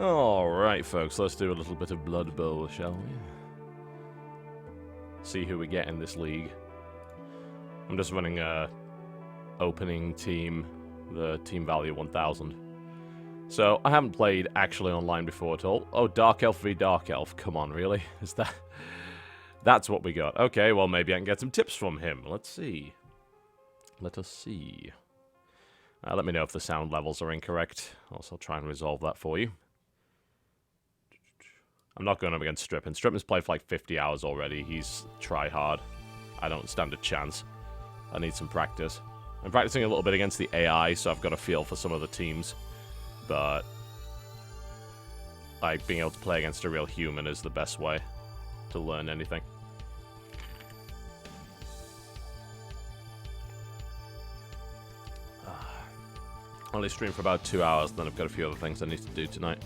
Alright, folks, let's do a little bit of Blood Bowl, shall we? See who we get in this league. I'm just running a opening team, the team value 1000. So, I haven't played actually online before at all. Oh, Dark Elf v Dark Elf. Come on, really? Is that... That's what we got. Okay, well, maybe I can get some tips from him. Let's see. Let us see. Let me know if the sound levels are incorrect. Also, I'll try and resolve that for you. I'm not going up against Strippin. Strippin's played for like 50 hours already. He's try-hard. I don't stand a chance. I need some practice. I'm practicing a little bit against the AI, so I've got a feel for some of the teams. But, like, being able to play against a real human is the best way to learn anything. I only stream for about 2 hours, then I've got a few other things I need to do tonight.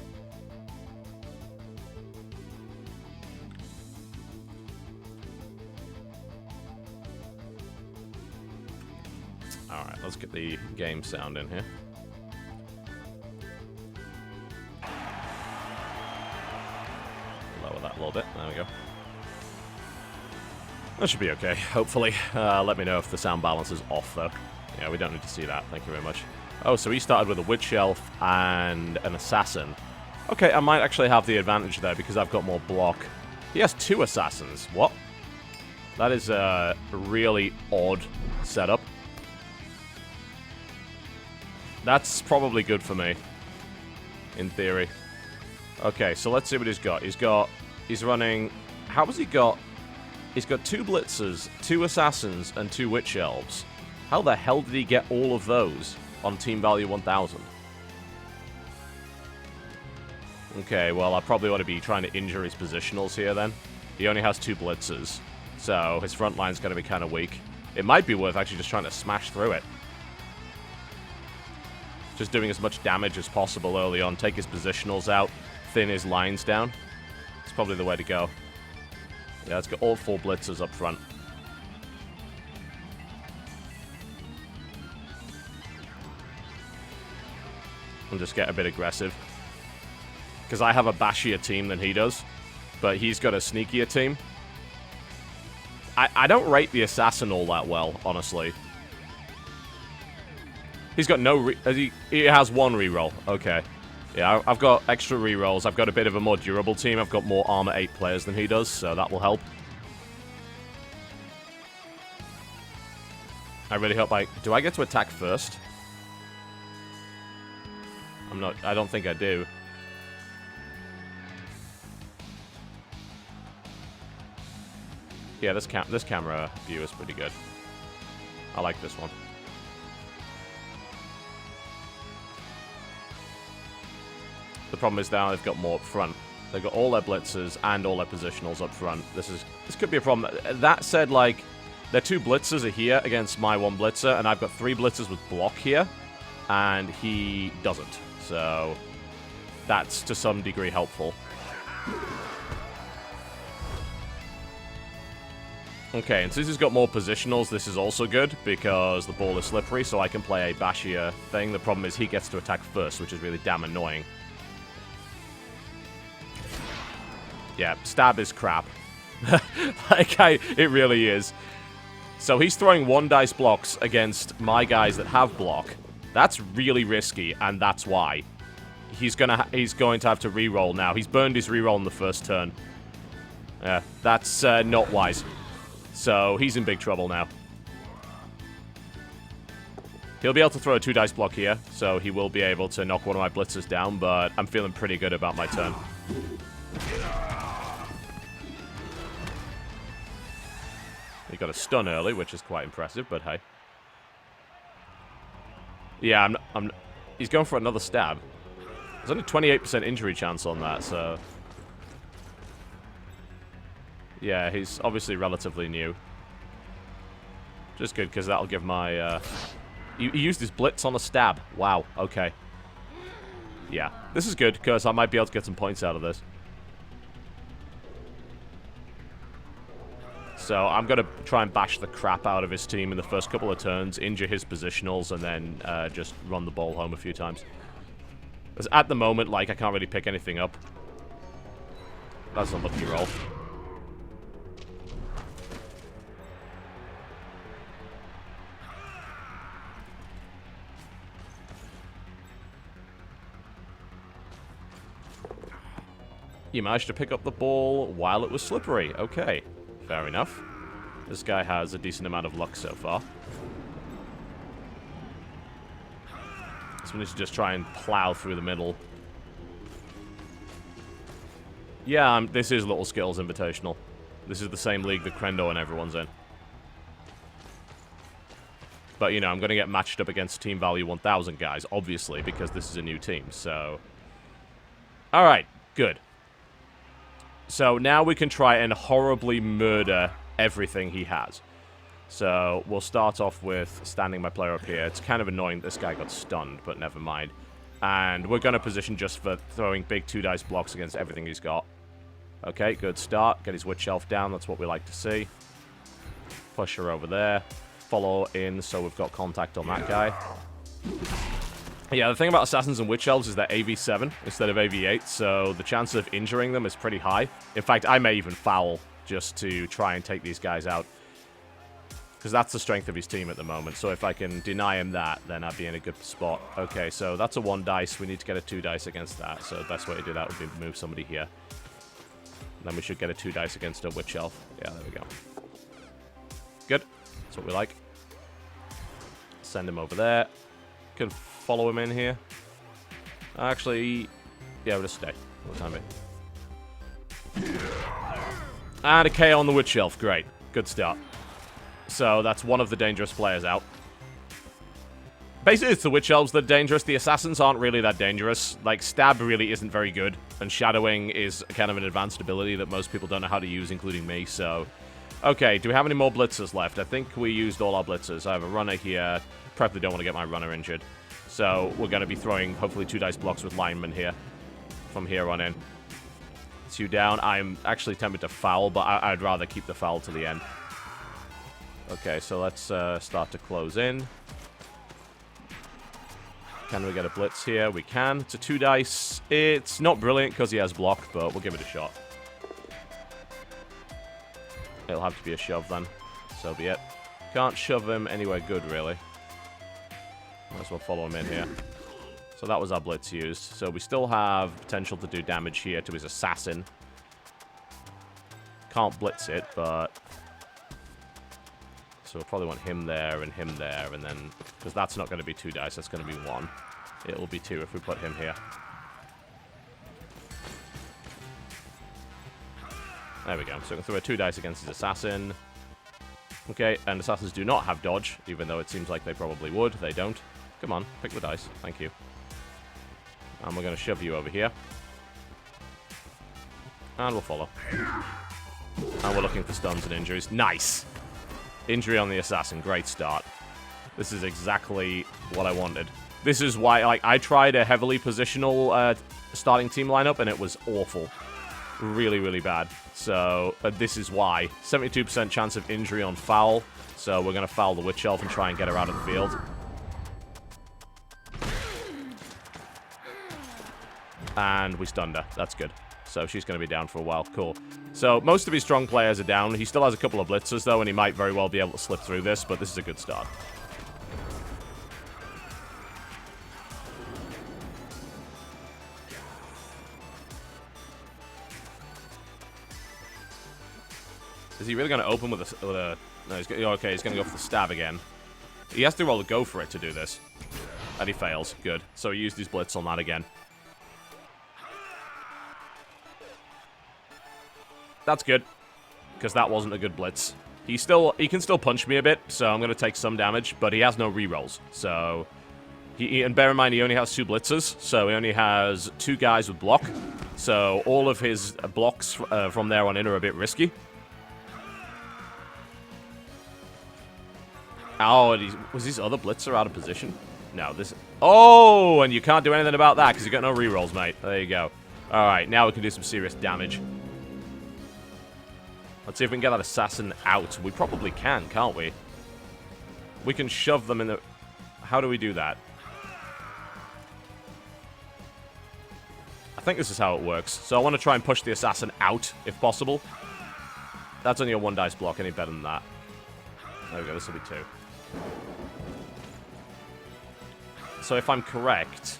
Alright, let's get the game sound in here. Lower that a little bit. There we go. That should be okay, hopefully. Let me know if the sound balance is off, though. Yeah, we don't need to see that. Thank you very much. Oh, so he started with a Witch Elf and an Assassin. Okay, I might actually have the advantage there because I've got more block. He has 2 Assassins. What? That is a really odd setup. That's probably good for me, in theory. Okay, so let's see what he's got. He's running... How has he got... He's got 2 Blitzers, 2 Assassins, and 2 Witch Elves. How the hell did he get all of those on team value 1000? Okay, well, I probably ought to be trying to injure his positionals here, then. He only has 2 Blitzers, so his front line's going to be kind of weak. It might be worth actually just trying to smash through it. Just doing as much damage as possible early on. Take his positionals out, thin his lines down. It's probably the way to go. Yeah, let's get all 4 Blitzers up front. And just get a bit aggressive. Because I have a bashier team than he does. But he's got a sneakier team. I don't rate the Assassin all that well, honestly. He's got no... He has 1 reroll. Okay. Yeah, I've got extra rerolls. I've got a bit of a more durable team. I've got more armor 8 players than he does, so that will help. I really hope I... Do I get to attack first? I'm not... I don't think I do. Yeah, this camera view is pretty good. I like this one. The problem is now they've got more up front. They've got all their blitzers and all their positionals up front. This could be a problem. That said, like, their 2 blitzers are here against my 1 blitzer, and I've got 3 blitzers with block here, and he doesn't. So that's to some degree helpful. Okay, and since he's got more positionals, this is also good, because the ball is slippery, so I can play a bashier thing. The problem is he gets to attack first, which is really damn annoying. Yeah, stab is crap. It really is. So he's throwing 1 dice blocks against my guys that have block. That's really risky, and that's why. He's going to have to reroll now. He's burned his reroll in the first turn. Yeah, that's not wise. So he's in big trouble now. He'll be able to throw a 2 dice block here, so he will be able to knock one of my blitzers down, but I'm feeling pretty good about my turn. He got a stun early, which is quite impressive, but hey. Yeah, he's going for another stab. There's only 28% injury chance on that, so... Yeah, he's obviously relatively new. Just good, because that'll give my... He used his blitz on a stab. Wow, okay. Yeah, this is good, because I might be able to get some points out of this. So I'm going to try and bash the crap out of his team in the first couple of turns, injure his positionals, and then just run the ball home a few times. Because at the moment, like, I can't really pick anything up. That's a lucky roll. You managed to pick up the ball while it was slippery. Okay, fair enough. This guy has a decent amount of luck so far. So we need to just try and plow through the middle. Yeah, this is Little Skittles Invitational. This is the same league that Crendo and everyone's in. But, you know, I'm going to get matched up against Team Value 1000 guys, obviously, because this is a new team, so... Alright, good. So now we can try and horribly murder everything he has. So we'll start off with standing my player up here. It's kind of annoying this guy got stunned, but never mind. And we're going to position just for throwing big 2-dice blocks against everything he's got. Okay, good start. Get his Witch Elf down. That's what we like to see. Push her over there. Follow in so we've got contact on that guy. Yeah, the thing about Assassins and Witch Elves is they're AV7 instead of AV8, so the chance of injuring them is pretty high. In fact, I may even foul just to try and take these guys out. Because that's the strength of his team at the moment. So if I can deny him that, then I'd be in a good spot. Okay, so that's a 1 dice. We need to get a 2 dice against that. So the best way to do that would be to move somebody here. And then we should get a 2 dice against a Witch Elf. Yeah, there we go. Good. That's what we like. Send him over there. Can follow him in here. Actually, yeah, we'll just stay for the time being. And a KO on the Witch Elf. Great. Good start. So that's one of the dangerous players out. Basically, it's the Witch Elves that are dangerous. The Assassins aren't really that dangerous. Like, Stab really isn't very good. And Shadowing is kind of an advanced ability that most people don't know how to use, including me, so... Okay, do we have any more blitzers left? I think we used all our blitzers. I have a runner here. Probably don't want to get my runner injured. So we're going to be throwing, hopefully, 2 dice blocks with linemen here. From here on in. It's you down. I'm actually tempted to foul, but I'd rather keep the foul to the end. Okay, so let's start to close in. Can we get a blitz here? We can. It's a 2 dice. It's not brilliant because he has block, but we'll give it a shot. It'll have to be a shove then. So be it. Can't shove him anywhere good, really. Might as well follow him in here. So that was our blitz used. So we still have potential to do damage here to his assassin. Can't blitz it, but... So we'll probably want him there, and then... Because that's not going to be 2 dice, that's going to be 1. It will be 2 if we put him here. There we go. So we can throw a 2 dice against his assassin. Okay, and assassins do not have dodge, even though it seems like they probably would. They don't. Come on, pick the dice. Thank you. And we're going to shove you over here. And we'll follow. And we're looking for stuns and injuries. Nice! Injury on the assassin. Great start. This is exactly what I wanted. This is why, like, I tried a heavily positional starting team lineup, and it was awful. Really, really bad. So, this is why. 72% chance of injury on foul. So, we're going to foul the Witch Elf and try and get her out of the field. And we stunned her. That's good. So, she's going to be down for a while. Cool. So, most of his strong players are down. He still has a couple of blitzers, though, and he might very well be able to slip through this, but this is a good start. Is he really going to open with a... No, he's going to go for the stab again. He has to roll a go for it to do this. And he fails. Good. So he used his blitz on that again. That's good. Because that wasn't a good blitz. He can still punch me a bit, so I'm going to take some damage, but he has no rerolls. So... and bear in mind, he only has 2 blitzers, so he only has 2 guys with block. So all of his blocks from there on in are a bit risky. Oh, was his other blitzer out of position? No, this... Oh, and you can't do anything about that because you got no rerolls, mate. There you go. Alright, now we can do some serious damage. Let's see if we can get that assassin out. We probably can, can't we? We can shove them in the... How do we do that? I think this is how it works. So I want to try and push the assassin out, if possible. That's only a 1 dice block, any better than that. There we go, this will be 2. So if I'm correct,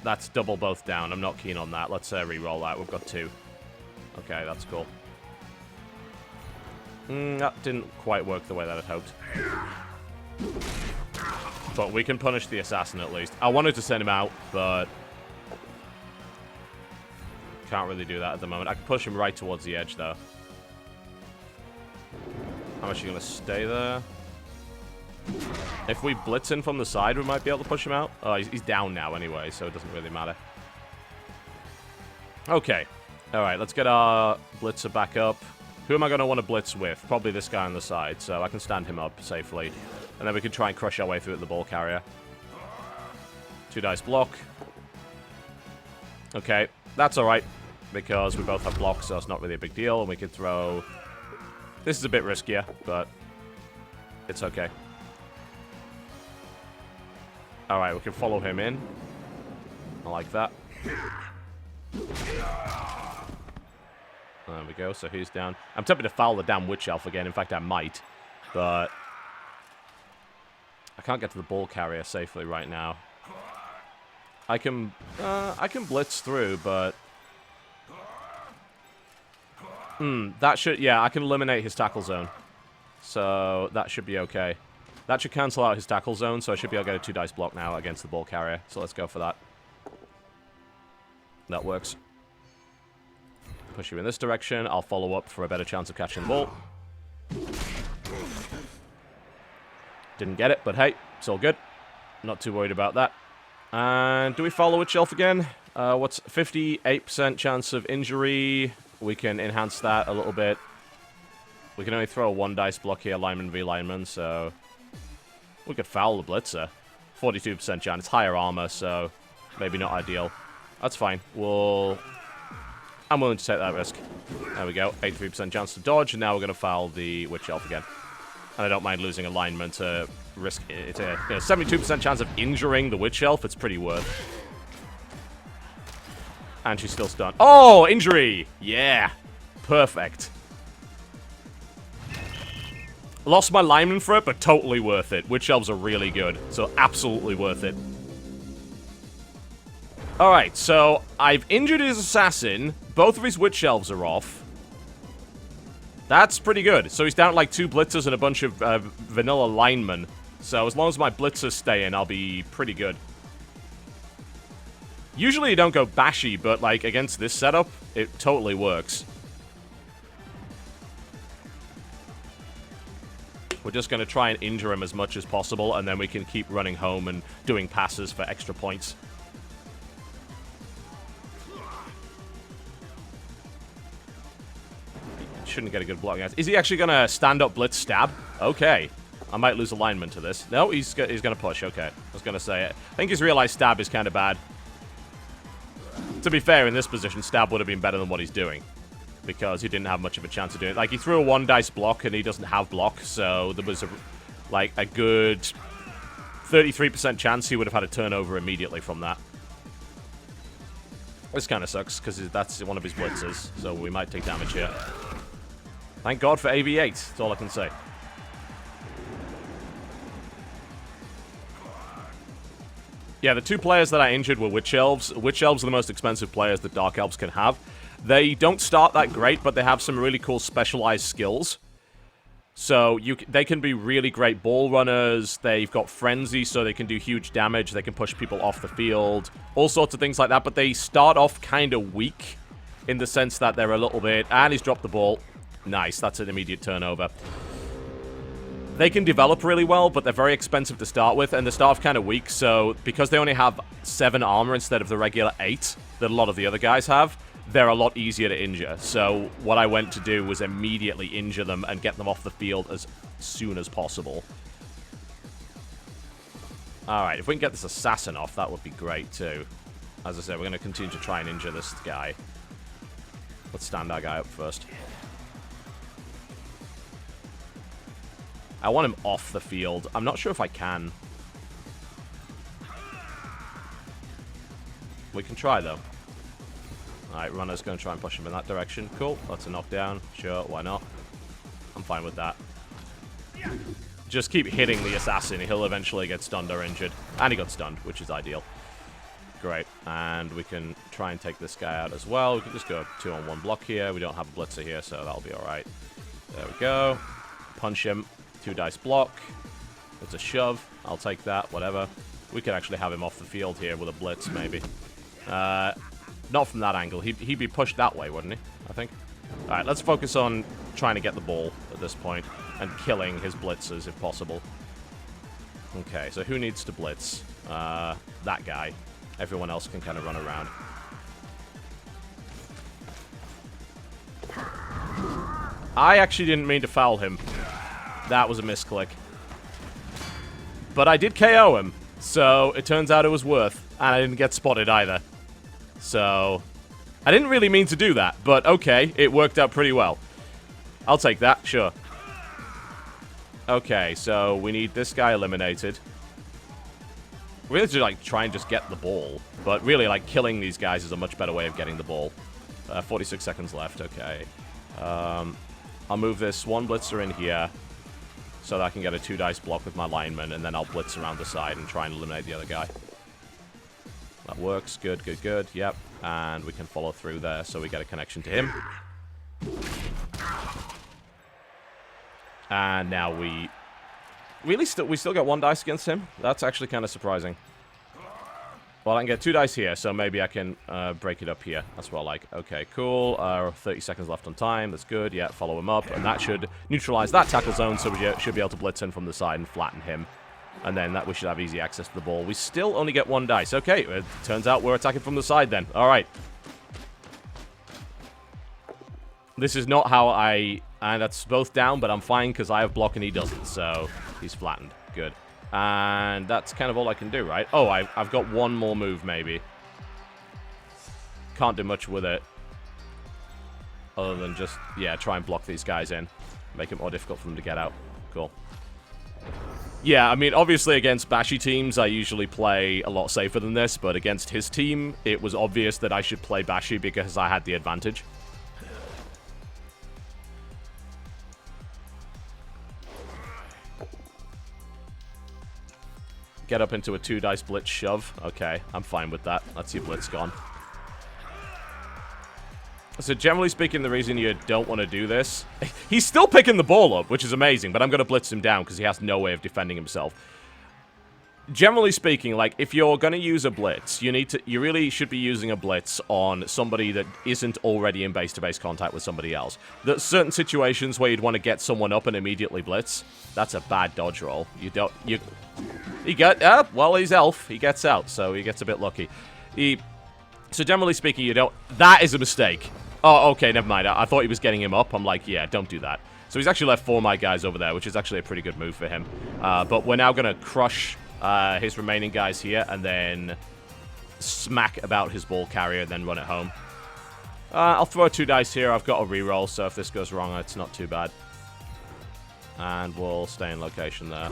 that's double both down. I'm not keen on that. Let's re-roll that. We've got 2. Okay, that's cool. That didn't quite work the way that I'd hoped. But we can punish the assassin at least. I wanted to send him out, but can't really do that at the moment. I can push him right towards the edge, though. I'm actually going to stay there. If we blitz in from the side, we might be able to push him out. Oh, he's down now anyway, so it doesn't really matter. Okay. Alright, let's get our blitzer back up. Who am I going to want to blitz with? Probably this guy on the side, so I can stand him up safely. And then we can try and crush our way through the ball carrier. 2 dice block. Okay, that's alright, because we both have blocks, so it's not really a big deal. And we can throw... This is a bit riskier, but it's okay. Alright, we can follow him in. I like that. There we go, so he's down. I'm tempted to foul the damn Witch Elf again. In fact, I might. But I can't get to the ball carrier safely right now. I can blitz through, but... that should... Yeah, I can eliminate his tackle zone. So that should be okay. That should cancel out his tackle zone, so I should be able to get a 2 dice block now against the ball carrier. So let's go for that. That works. Push you in this direction. I'll follow up for a better chance of catching the ball. Didn't get it, but hey, it's all good. Not too worried about that. And do we follow Witch Elf again? What's 58% chance of injury? We can enhance that a little bit. We can only throw a 1 dice block here, lineman v lineman, so we could foul the blitzer. 42% chance. It's higher armor, so maybe not ideal. That's fine. I'm willing to take that risk. There we go. 83% chance to dodge, and now we're going to foul the Witch Elf again. And I don't mind losing a lineman to risk it. It's a 72% chance of injuring the Witch Elf. It's pretty worth. And she's still stunned. Oh, injury! Yeah. Perfect. Lost my lineman for it, but totally worth it. Witch Elves are really good, so absolutely worth it. Alright, so I've injured his assassin. Both of his Witch Elves are off. That's pretty good. So he's down to like 2 blitzers and a bunch of vanilla linemen. So as long as my blitzers stay in, I'll be pretty good. Usually you don't go bashy, but like against this setup, it totally works. We're just going to try and injure him as much as possible, and then we can keep running home and doing passes for extra points. Shouldn't get a good block, guys. Is he actually going to stand up, blitz, stab? Okay. I might lose a lineman to this. No, he's going to push. Okay. I was going to say it. I think he's realized stab is kind of bad. To be fair, in this position, stab would have been better than what he's doing. Because he didn't have much of a chance of doing it. Like, he threw a 1 dice block, and he doesn't have block. So there was, a good 33% chance he would have had a turnover immediately from that. This kind of sucks, because that's one of his blitzers. So we might take damage here. Thank God for AV8. That's all I can say. Yeah, the 2 players that I injured were Witch Elves. Witch Elves are the most expensive players that Dark Elves can have. They don't start that great, but they have some really cool specialized skills. So they can be really great ball runners. They've got Frenzy, so they can do huge damage. They can push people off the field. All sorts of things like that, but they start off kind of weak in the sense that they're a little bit... And he's dropped the ball. Nice, that's an immediate turnover. They can develop really well, but they're very expensive to start with, and they start off kind of weak, so because they only have 7 armor instead of the regular 8 that a lot of the other guys have, they're a lot easier to injure. So what I went to do was immediately injure them and get them off the field as soon as possible. Alright, if we can get this assassin off, that would be great too. As I said, we're going to continue to try and injure this guy. Let's stand our guy up first. I want him off the field. I'm not sure if I can. We can try, though. Alright, runner's going to try and push him in that direction. Cool. That's a knockdown. Sure, why not? I'm fine with that. Just keep hitting the assassin. He'll eventually get stunned or injured. And he got stunned, which is ideal. Great. And we can try and take this guy out as well. We can just go 2-on-1 block here. We don't have a blitzer here, so that'll be alright. There we go. Punch him. 2 dice block. It's a shove. I'll take that. Whatever. We could actually have him off the field here with a blitz, maybe. Not from that angle. He'd be pushed that way, wouldn't he? I think. Alright, let's focus on trying to get the ball at this point and killing his blitzers if possible. Okay, so who needs to blitz? That guy. Everyone else can kind of run around. I actually didn't mean to foul him. That was a misclick. But I did KO him, so it turns out it was worth. And I didn't get spotted either. So, I didn't really mean to do that, but okay, it worked out pretty well. I'll take that, sure. Okay, so we need this guy eliminated. We need to, like, try and just get the ball. But really, like, killing these guys is a much better way of getting the ball. 46 seconds left, okay. I'll move this one blitzer in here so that I can get a 2 dice block with my lineman, and then I'll blitz around the side and try and eliminate the other guy. That works. Good, good, good. Yep. And we can follow through there so we get a connection to him. And now we still got 1 dice against him. That's actually kind of surprising. Well, I can get 2 dice here, so maybe I can break it up here. That's what I like. Okay, cool. 30 seconds left on time. That's good. Yeah, follow him up. And that should neutralize that tackle zone, so we should be able to blitz in from the side and flatten him. And then that we should have easy access to the ball. We still only get 1 dice. Okay, it turns out we're attacking from the side then. All right. This is not how I... And that's both down, but I'm fine because I have block and he doesn't. So he's flattened. Good. And that's kind of all I can do, right? Oh, I've got 1 more move, maybe. Can't do much with it. Other than just, yeah, try and block these guys in. Make it more difficult for them to get out. Cool. Yeah, I mean, obviously against Bashy teams, I usually play a lot safer than this, but against his team, it was obvious that I should play Bashy because I had the advantage. Get up into a 2 dice blitz shove. Okay, I'm fine with that. That's your blitz gone. So generally speaking, the reason you don't want to do this... He's still picking the ball up, which is amazing, but I'm going to blitz him down because he has no way of defending himself. Generally speaking, like, if you're going to use a blitz, you really should be using a blitz on somebody that isn't already in base-to-base contact with somebody else. There's certain situations where you'd want to get someone up and immediately blitz. That's a bad dodge roll. Well, he's elf. He gets out, so he gets a bit lucky. So generally speaking, you don't... That is a mistake. Oh, okay, never mind. I thought he was getting him up. I'm like, yeah, don't do that. So he's actually left 4 of my guys over there, which is actually a pretty good move for him. But we're now going to crush his remaining guys here and then smack about his ball carrier and then run it home. I'll throw 2 dice here. I've got a reroll, so if this goes wrong, it's not too bad. And we'll stay in location there.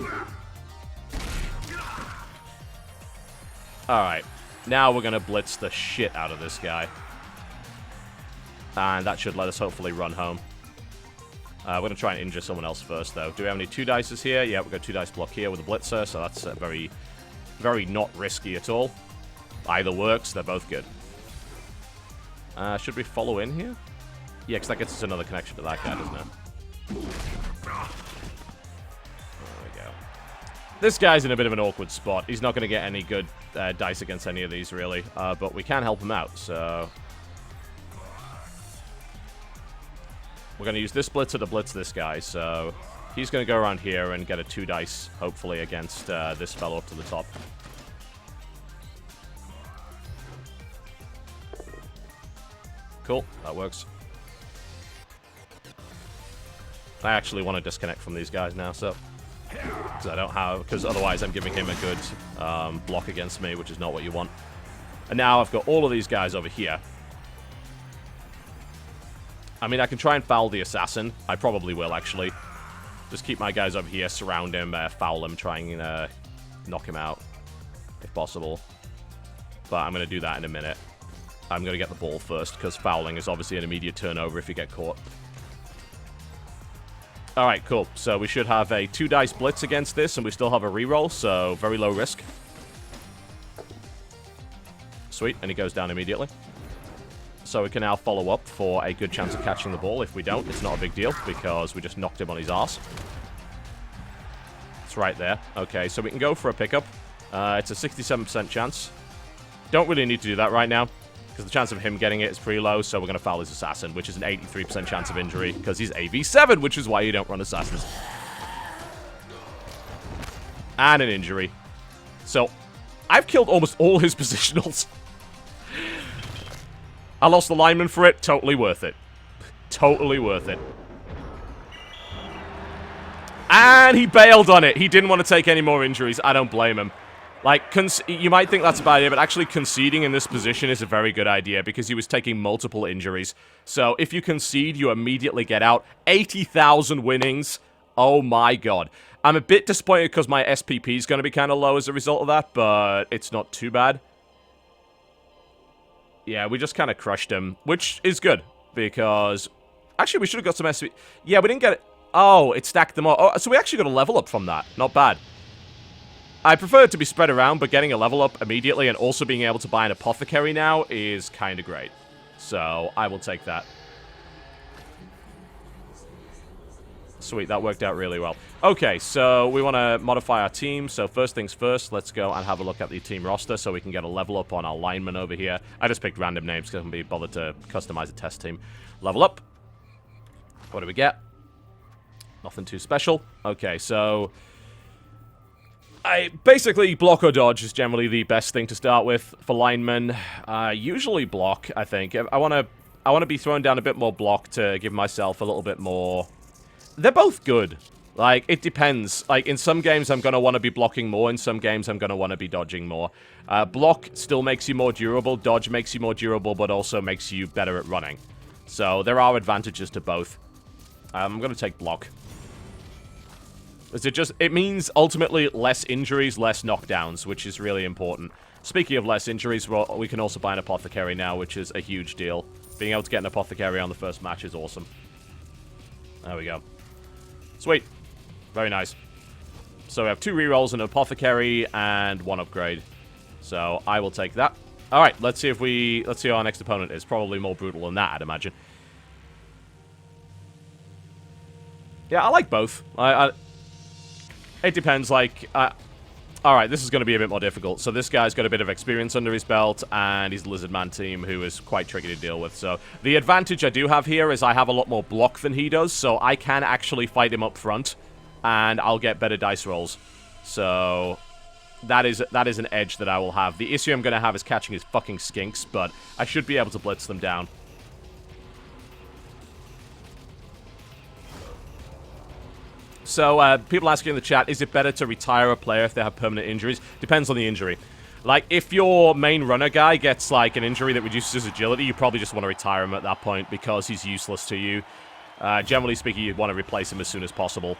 Alright. Now we're going to blitz the shit out of this guy. And that should let us hopefully run home. We're going to try and injure someone else first, though. Do we have any 2 dices here? Yeah, we've got 2 dice block here with a blitzer, so that's very, very not risky at all. Either works. They're both good. Should we follow in here? Yeah, because that gets us another connection to that guy, doesn't it? There we go. This guy's in a bit of an awkward spot. He's not going to get any good dice against any of these, really. But we can help him out, so... We're going to use this blitzer to blitz this guy, so... He's going to go around here and get a 2 dice, hopefully, against this fellow up to the top. Cool, that works. I actually want to disconnect from these guys now, so... Because otherwise I'm giving him a good block against me, which is not what you want. And now I've got all of these guys over here. I mean, I can try and foul the assassin. I probably will, actually. Just keep my guys over here, surround him, foul him, try and knock him out, if possible. but I'm going to do that in a minute. I'm going to get the ball first, because fouling is obviously an immediate turnover if you get caught. Alright, cool. So we should have a 2-dice blitz against this, and we still have a reroll, so very low risk. Sweet, and he goes down immediately. So we can now follow up for a good chance of catching the ball. If we don't, it's not a big deal, because we just knocked him on his arse. It's right there. Okay, so we can go for a pickup. It's a 67% chance. Don't really need to do that right now, because the chance of him getting it is pretty low, so we're going to foul his assassin, which is an 83% chance of injury, because he's AV7, which is why you don't run assassins. And an injury. So, I've killed almost all his positionals. I lost the lineman for it. Totally worth it. Totally worth it. And he bailed on it. He didn't want to take any more injuries. I don't blame him. Like, you might think that's a bad idea, but actually conceding in this position is a very good idea because he was taking multiple injuries. So if you concede, you immediately get out. 80,000 winnings. Oh my god. I'm a bit disappointed because my SPP is going to be kind of low as a result of that, but it's not too bad. Yeah, we just kind of crushed him, which is good because... Actually, we should have got some SPP. Yeah, we didn't get it. Oh, it stacked them all. Oh, so we actually got a level up from that. Not bad. I prefer it to be spread around, but getting a level up immediately and also being able to buy an apothecary now is kind of great. So, I will take that. Sweet, that worked out really well. Okay, so we want to modify our team. So first things first, let's go and have a look at the team roster so we can get a level up on our lineman over here. I just picked random names because I can be bothered to customize a test team. Level up. What do we get? Nothing too special. Okay, so... basically, block or dodge is generally the best thing to start with for linemen. Usually block, I think. I want to be throwing down a bit more block to give myself a little bit more... They're both good. Like, it depends. Like, in some games, I'm going to want to be blocking more. In some games, I'm going to want to be dodging more. Block still makes you more durable. Dodge makes you more durable, but also makes you better at running. So, there are advantages to both. I'm going to take block. It means, ultimately, less injuries, less knockdowns, which is really important. Speaking of less injuries, we can also buy an apothecary now, which is a huge deal. Being able to get an apothecary on the first match is awesome. There we go. Sweet. Very nice. So we have 2 rerolls, an apothecary, and 1 upgrade. So I will take that. Alright, let's see who our next opponent is. Probably more brutal than that, I'd imagine. Yeah, I like both. It depends, like... Alright, this is going to be a bit more difficult. So this guy's got a bit of experience under his belt, and he's the Lizardman team, who is quite tricky to deal with. So the advantage I do have here is I have a lot more block than he does, so I can actually fight him up front, and I'll get better dice rolls. So that is an edge that I will have. The issue I'm going to have is catching his fucking skinks, but I should be able to blitz them down. So, people asking in the chat, is it better to retire a player if they have permanent injuries? Depends on the injury. Like, if your main runner guy gets, like, an injury that reduces his agility, you probably just want to retire him at that point because he's useless to you. Generally speaking, you'd want to replace him as soon as possible.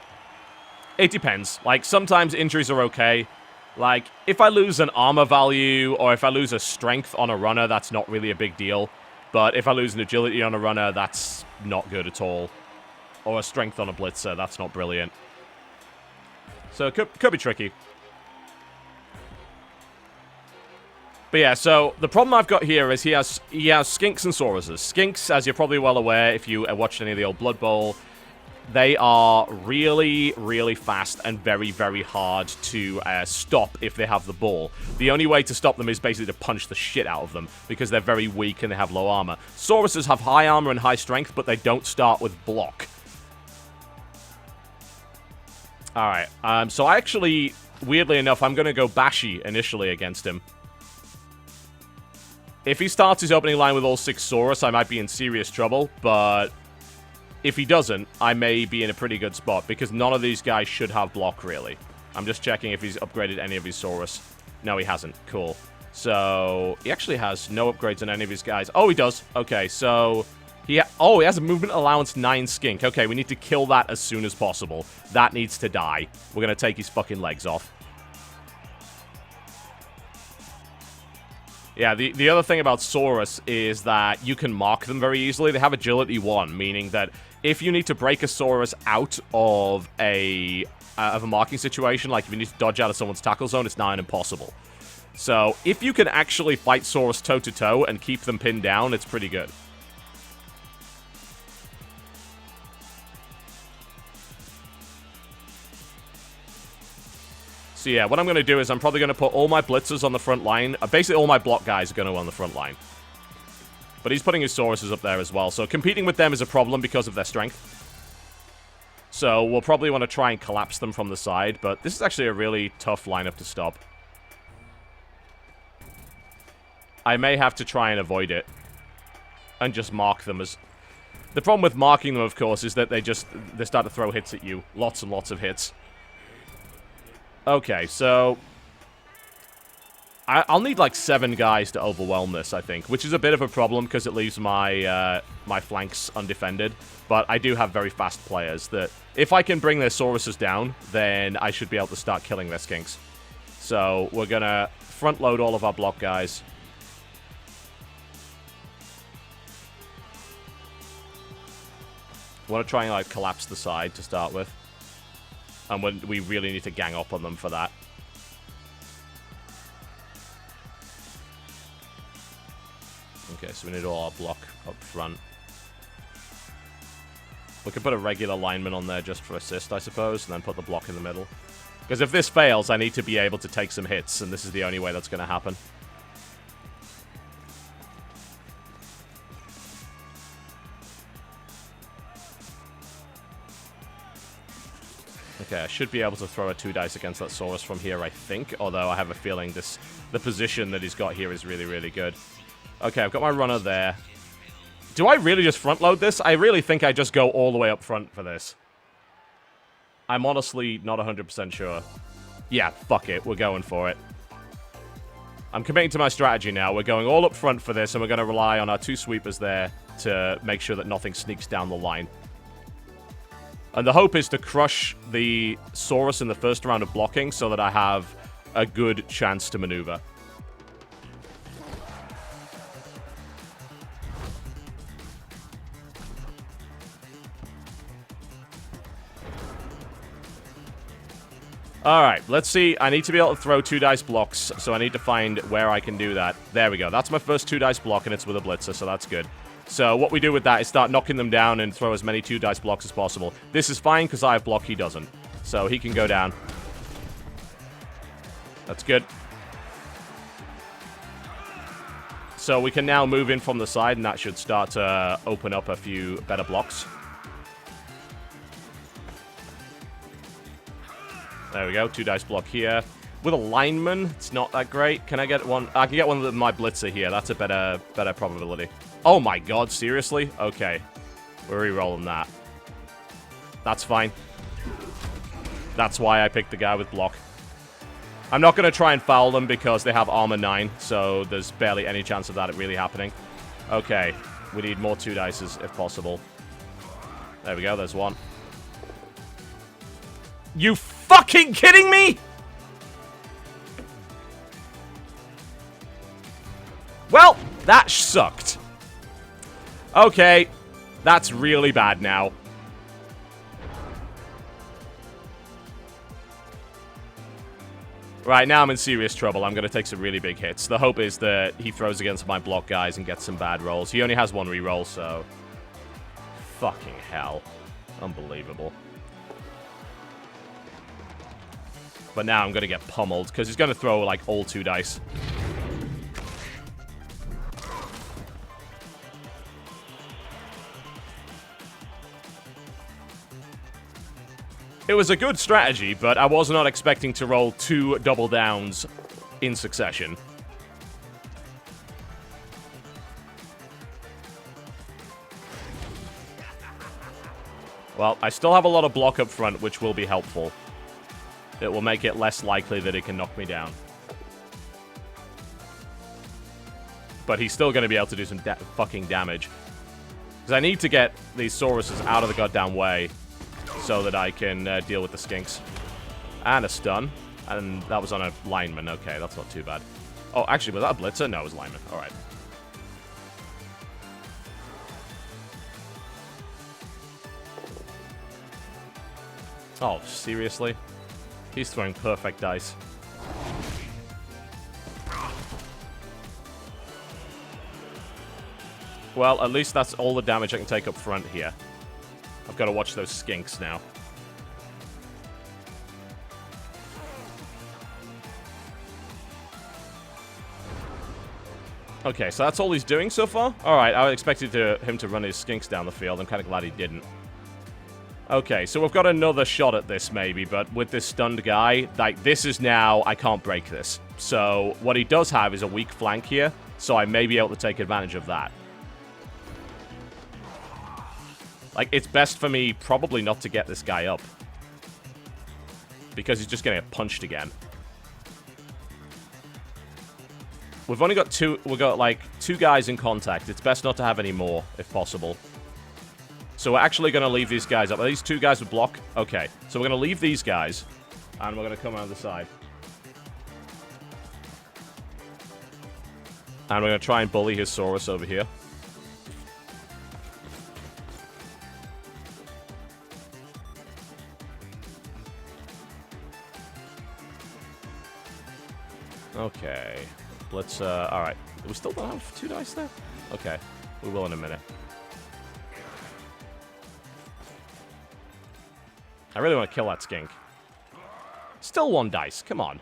It depends. Like, sometimes injuries are okay. Like, if I lose an armor value or if I lose a strength on a runner, that's not really a big deal. But if I lose an agility on a runner, that's not good at all. Or a strength on a blitzer, that's not brilliant. So it could be tricky. But yeah, so the problem I've got here is he has Skinks and Sauruses. Skinks, as you're probably well aware if you watched any of the old Blood Bowl, they are really, really fast and very, very hard to stop if they have the ball. The only way to stop them is basically to punch the shit out of them because they're very weak and they have low armor. Sauruses have high armor and high strength, but they don't start with block. Alright, so I actually, weirdly enough, I'm going to go Bashy initially against him. If he starts his opening line with all 6 Saurus, I might be in serious trouble, but if he doesn't, I may be in a pretty good spot, because none of these guys should have block, really. I'm just checking if he's upgraded any of his Saurus. No, he hasn't. Cool. So, he actually has no upgrades on any of his guys. Oh, he does. Okay, so... He has a movement allowance 9 skink. Okay, we need to kill that as soon as possible. That needs to die. We're going to take his fucking legs off. Yeah, the other thing about Saurus is that you can mark them very easily. They have agility 1, meaning that if you need to break a Saurus out of a marking situation, like if you need to dodge out of someone's tackle zone, it's now impossible. So, if you can actually fight Saurus toe-to-toe and keep them pinned down, it's pretty good. So yeah, what I'm going to do is I'm probably going to put all my blitzers on the front line. Basically, all my block guys are going to go on the front line. But he's putting his Sauruses up there as well. So competing with them is a problem because of their strength. So we'll probably want to try and collapse them from the side. But this is actually a really tough lineup to stop. I may have to try and avoid it. And just mark them as... The problem with marking them, of course, is that they start to throw hits at you. Lots and lots of hits. Okay, so... I'll need like 7 guys to overwhelm this, I think. Which is a bit of a problem because it leaves my my flanks undefended. But I do have very fast players that... If I can bring their Sauruses down, then I should be able to start killing their skinks. So we're gonna front load all of our block guys. I want to try and like collapse the side to start with. And we really need to gang up on them for that. Okay, so we need all our block up front. We could put a regular lineman on there just for assist, I suppose, and then put the block in the middle. Because if this fails, I need to be able to take some hits, and this is the only way that's going to happen. Okay, I should be able to throw a 2 dice against that Saurus from here, I think. Although I have a feeling the position that he's got here is really, really good. Okay, I've got my runner there. Do I really just front load this? I really think I just go all the way up front for this. I'm honestly not 100% sure. Yeah, fuck it. We're going for it. I'm committing to my strategy now. We're going all up front for this, and we're going to rely on our 2 sweepers there to make sure that nothing sneaks down the line. And the hope is to crush the Saurus in the first round of blocking so that I have a good chance to maneuver. Alright, let's see. I need to be able to throw 2 dice blocks, so I need to find where I can do that. There we go. That's my first 2 dice block, and it's with a blitzer, so that's good. So what we do with that is start knocking them down and throw as many 2 dice blocks as possible. This is fine because I have block, he doesn't. So he can go down. That's good. So we can now move in from the side, and that should start to open up a few better blocks. There we go, 2 dice block here. With a lineman, it's not that great. Can I get one? I can get one with my blitzer here. That's a better probability. Oh my god, seriously? Okay. We're re-rolling that. That's fine. That's why I picked the guy with block. I'm not going to try and foul them because they have armor 9, so there's barely any chance of that really happening. Okay. We need more 2 dices if possible. There we go, there's 1. You fucking kidding me? Well, that sucked. Okay, that's really bad now. Right, now I'm in serious trouble. I'm going to take some really big hits. The hope is that he throws against my block guys and gets some bad rolls. He only has 1 reroll, so... Fucking hell. Unbelievable. But now I'm going to get pummeled, because he's going to throw, like, all 2 dice. It was a good strategy, but I was not expecting to roll 2 double downs in succession. Well, I still have a lot of block up front, which will be helpful. It will make it less likely that it can knock me down. But he's still going to be able to do some fucking damage. Because I need to get these Sauruses out of the goddamn way so that I can deal with the skinks. And a stun. And that was on a lineman. Okay, that's not too bad. Oh, actually, was that a blitzer? No, it was lineman. Alright. Oh, seriously? He's throwing perfect dice. Well, at least that's all the damage I can take up front here. I've got to watch those skinks now. Okay, so that's all he's doing so far? Alright, I expected him to run his skinks down the field. I'm kind of glad he didn't. Okay, so we've got another shot at this, maybe, but with this stunned guy, like, this is now, I can't break this. So, what he does have is a weak flank here, so I may be able to take advantage of that. Like, it's best for me probably not to get this guy up. Because he's just gonna get punched again. We've only got like, two guys in contact. It's best not to have any more, if possible. So we're actually going to leave these guys up. Are these two guys with block? Okay. So we're going to leave these guys. And we're going to come around the side. And we're going to try and bully his Saurus over here. Okay. Let's, alright. We still don't have 2 dice there? Okay. We will in a minute. I really want to kill that skink. Still 1 dice. Come on.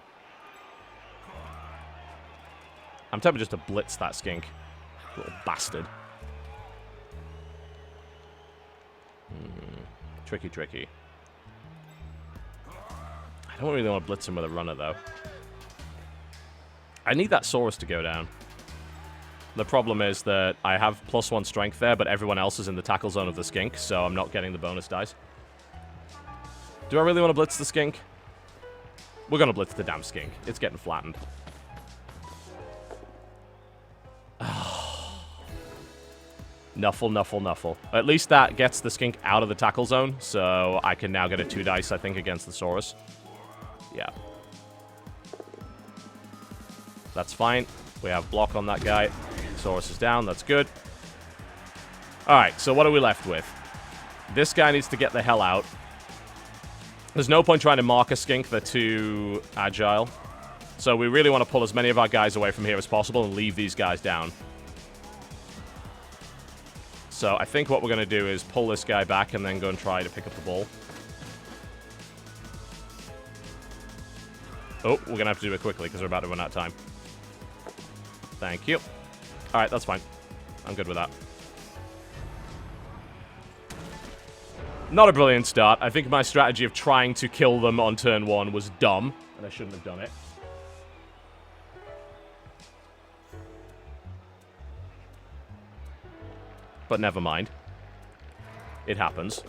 I'm tempted just to blitz that skink. Little bastard. Tricky, tricky. I don't really want to blitz him with a runner, though. I need that Saurus to go down. The problem is that I have +1 strength there, but everyone else is in the tackle zone of the skink, so I'm not getting the bonus dice. Do I really want to blitz the skink? We're going to blitz the damn skink. It's getting flattened. Nuffle, nuffle, nuffle. At least that gets the skink out of the tackle zone, so I can now get a 2 dice, I think, against the Saurus. Yeah. That's fine. We have block on that guy. Saurus is down. That's good. Alright, so what are we left with? This guy needs to get the hell out. There's no point trying to mark a skink. They're too agile. So we really want to pull as many of our guys away from here as possible and leave these guys down. So I think what we're going to do is pull this guy back and then go and try to pick up the ball. Oh, we're going to have to do it quickly because we're about to run out of time. Thank you. Alright, that's fine. I'm good with that. Not a brilliant start. I think my strategy of trying to kill them on turn 1 was dumb, and I shouldn't have done it. But never mind. It happens.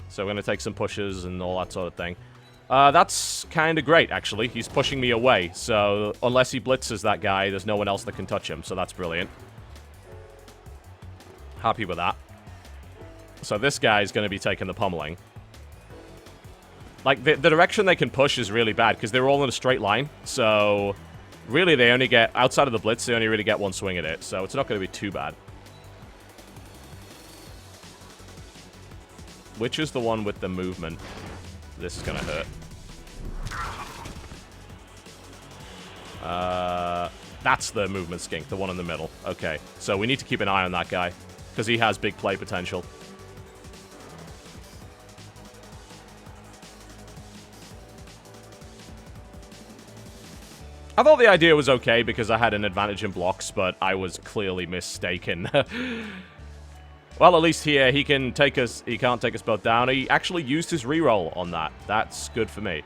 So we're going to take some pushes and all that sort of thing. That's kind of great, actually. He's pushing me away, so unless he blitzes that guy, there's no one else that can touch him, so that's brilliant. Happy with that. So this guy's going to be taking the pummeling. Like, the direction they can push is really bad, because they're all in a straight line, so really they only get, outside of the blitz, they only really get 1 swing at it, so it's not going to be too bad. Which is the one with the movement? This is going to hurt. That's the movement skink, the one in the middle. Okay, so we need to keep an eye on that guy, because he has big play potential. I thought the idea was okay because I had an advantage in blocks, but I was clearly mistaken. Well, at least here he can take us. He can't take us both down. He actually used his reroll on that. That's good for me.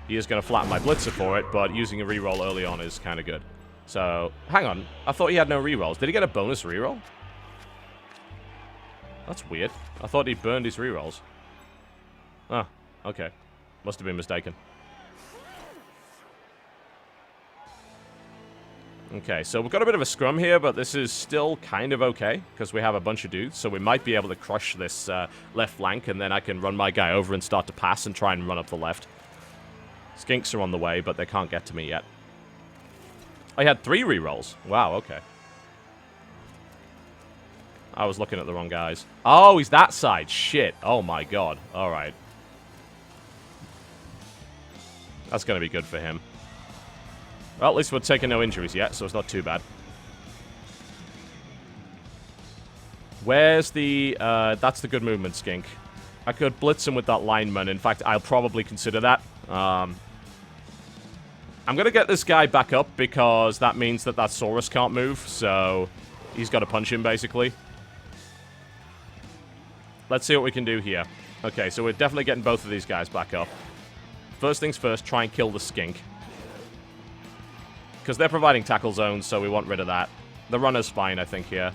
He is going to flatten my blitzer for it, but using a reroll early on is kind of good. So, hang on. I thought he had no rerolls. Did he get a bonus reroll? That's weird. I thought he burned his rerolls. Ah, okay. Must have been mistaken. Okay, so we've got a bit of a scrum here, but this is still kind of okay, because we have a bunch of dudes, so we might be able to crush this left flank, and then I can run my guy over and start to pass and try and run up the left. Skinks are on the way, but they can't get to me yet. I had 3 rerolls. Wow, okay. I was looking at the wrong guys. Oh, he's that side. Shit. Oh my god. Alright. That's going to be good for him. Well, at least we're taking no injuries yet, so it's not too bad. Where's the... that's the good movement, Skink. I could blitz him with that lineman. In fact, I'll probably consider that. I'm going to get this guy back up because that means that Saurus can't move, so he's got to punch him, basically. Let's see what we can do here. Okay, so we're definitely getting both of these guys back up. First things first, try and kill the Skink. Because they're providing tackle zones, so we want rid of that. The runner's fine, I think, here.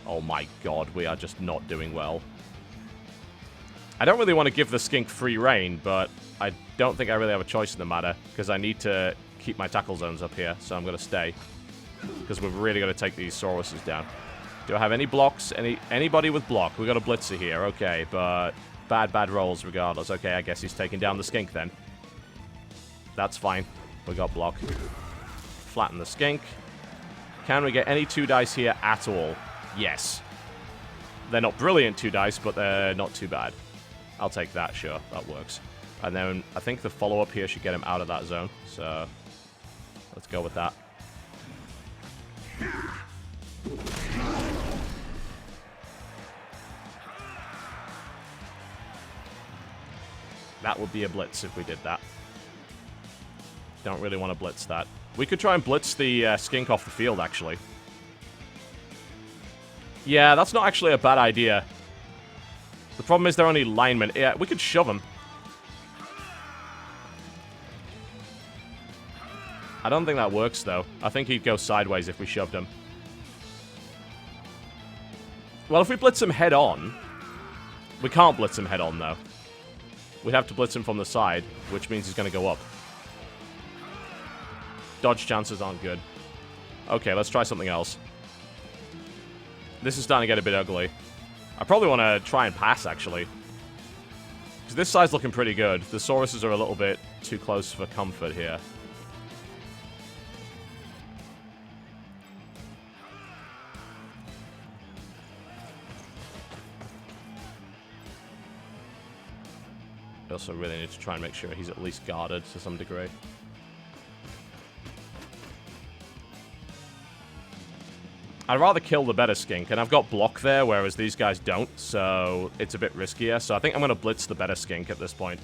Oh my god, we are just not doing well. I don't really want to give the Skink free reign, but I don't think I really have a choice in the matter, because I need to keep my tackle zones up here, so I'm going to stay. Because we've really got to take these Sauruses down. Do I have any blocks? Anybody with block? We got a blitzer here, okay, but bad rolls regardless. Okay, I guess he's taking down the Skink then. That's fine. We got block. Flatten the Skink. Can we get any 2 dice here at all? Yes. They're not brilliant 2 dice, but they're not too bad. I'll take that, sure. That works. And then I think the follow-up here should get him out of that zone. So let's go with that. That would be a blitz if we did that. Don't really want to blitz that. We could try and blitz the Skink off the field, actually. Yeah, that's not actually a bad idea. The problem is they're only linemen. Yeah, we could shove them. I don't think that works, though. I think he'd go sideways if we shoved him. Well, if we blitz him head-on... We can't blitz him head-on, though. We'd have to blitz him from the side, which means he's going to go up. Dodge chances aren't good. Okay, let's try something else. This is starting to get a bit ugly. I probably want to try and pass, actually. Because this side's looking pretty good. The Sauruses are a little bit too close for comfort here. I also really need to try and make sure he's at least guarded to some degree. I'd rather kill the better Skink, and I've got block there, whereas these guys don't, so it's a bit riskier. So I think I'm going to blitz the better Skink at this point.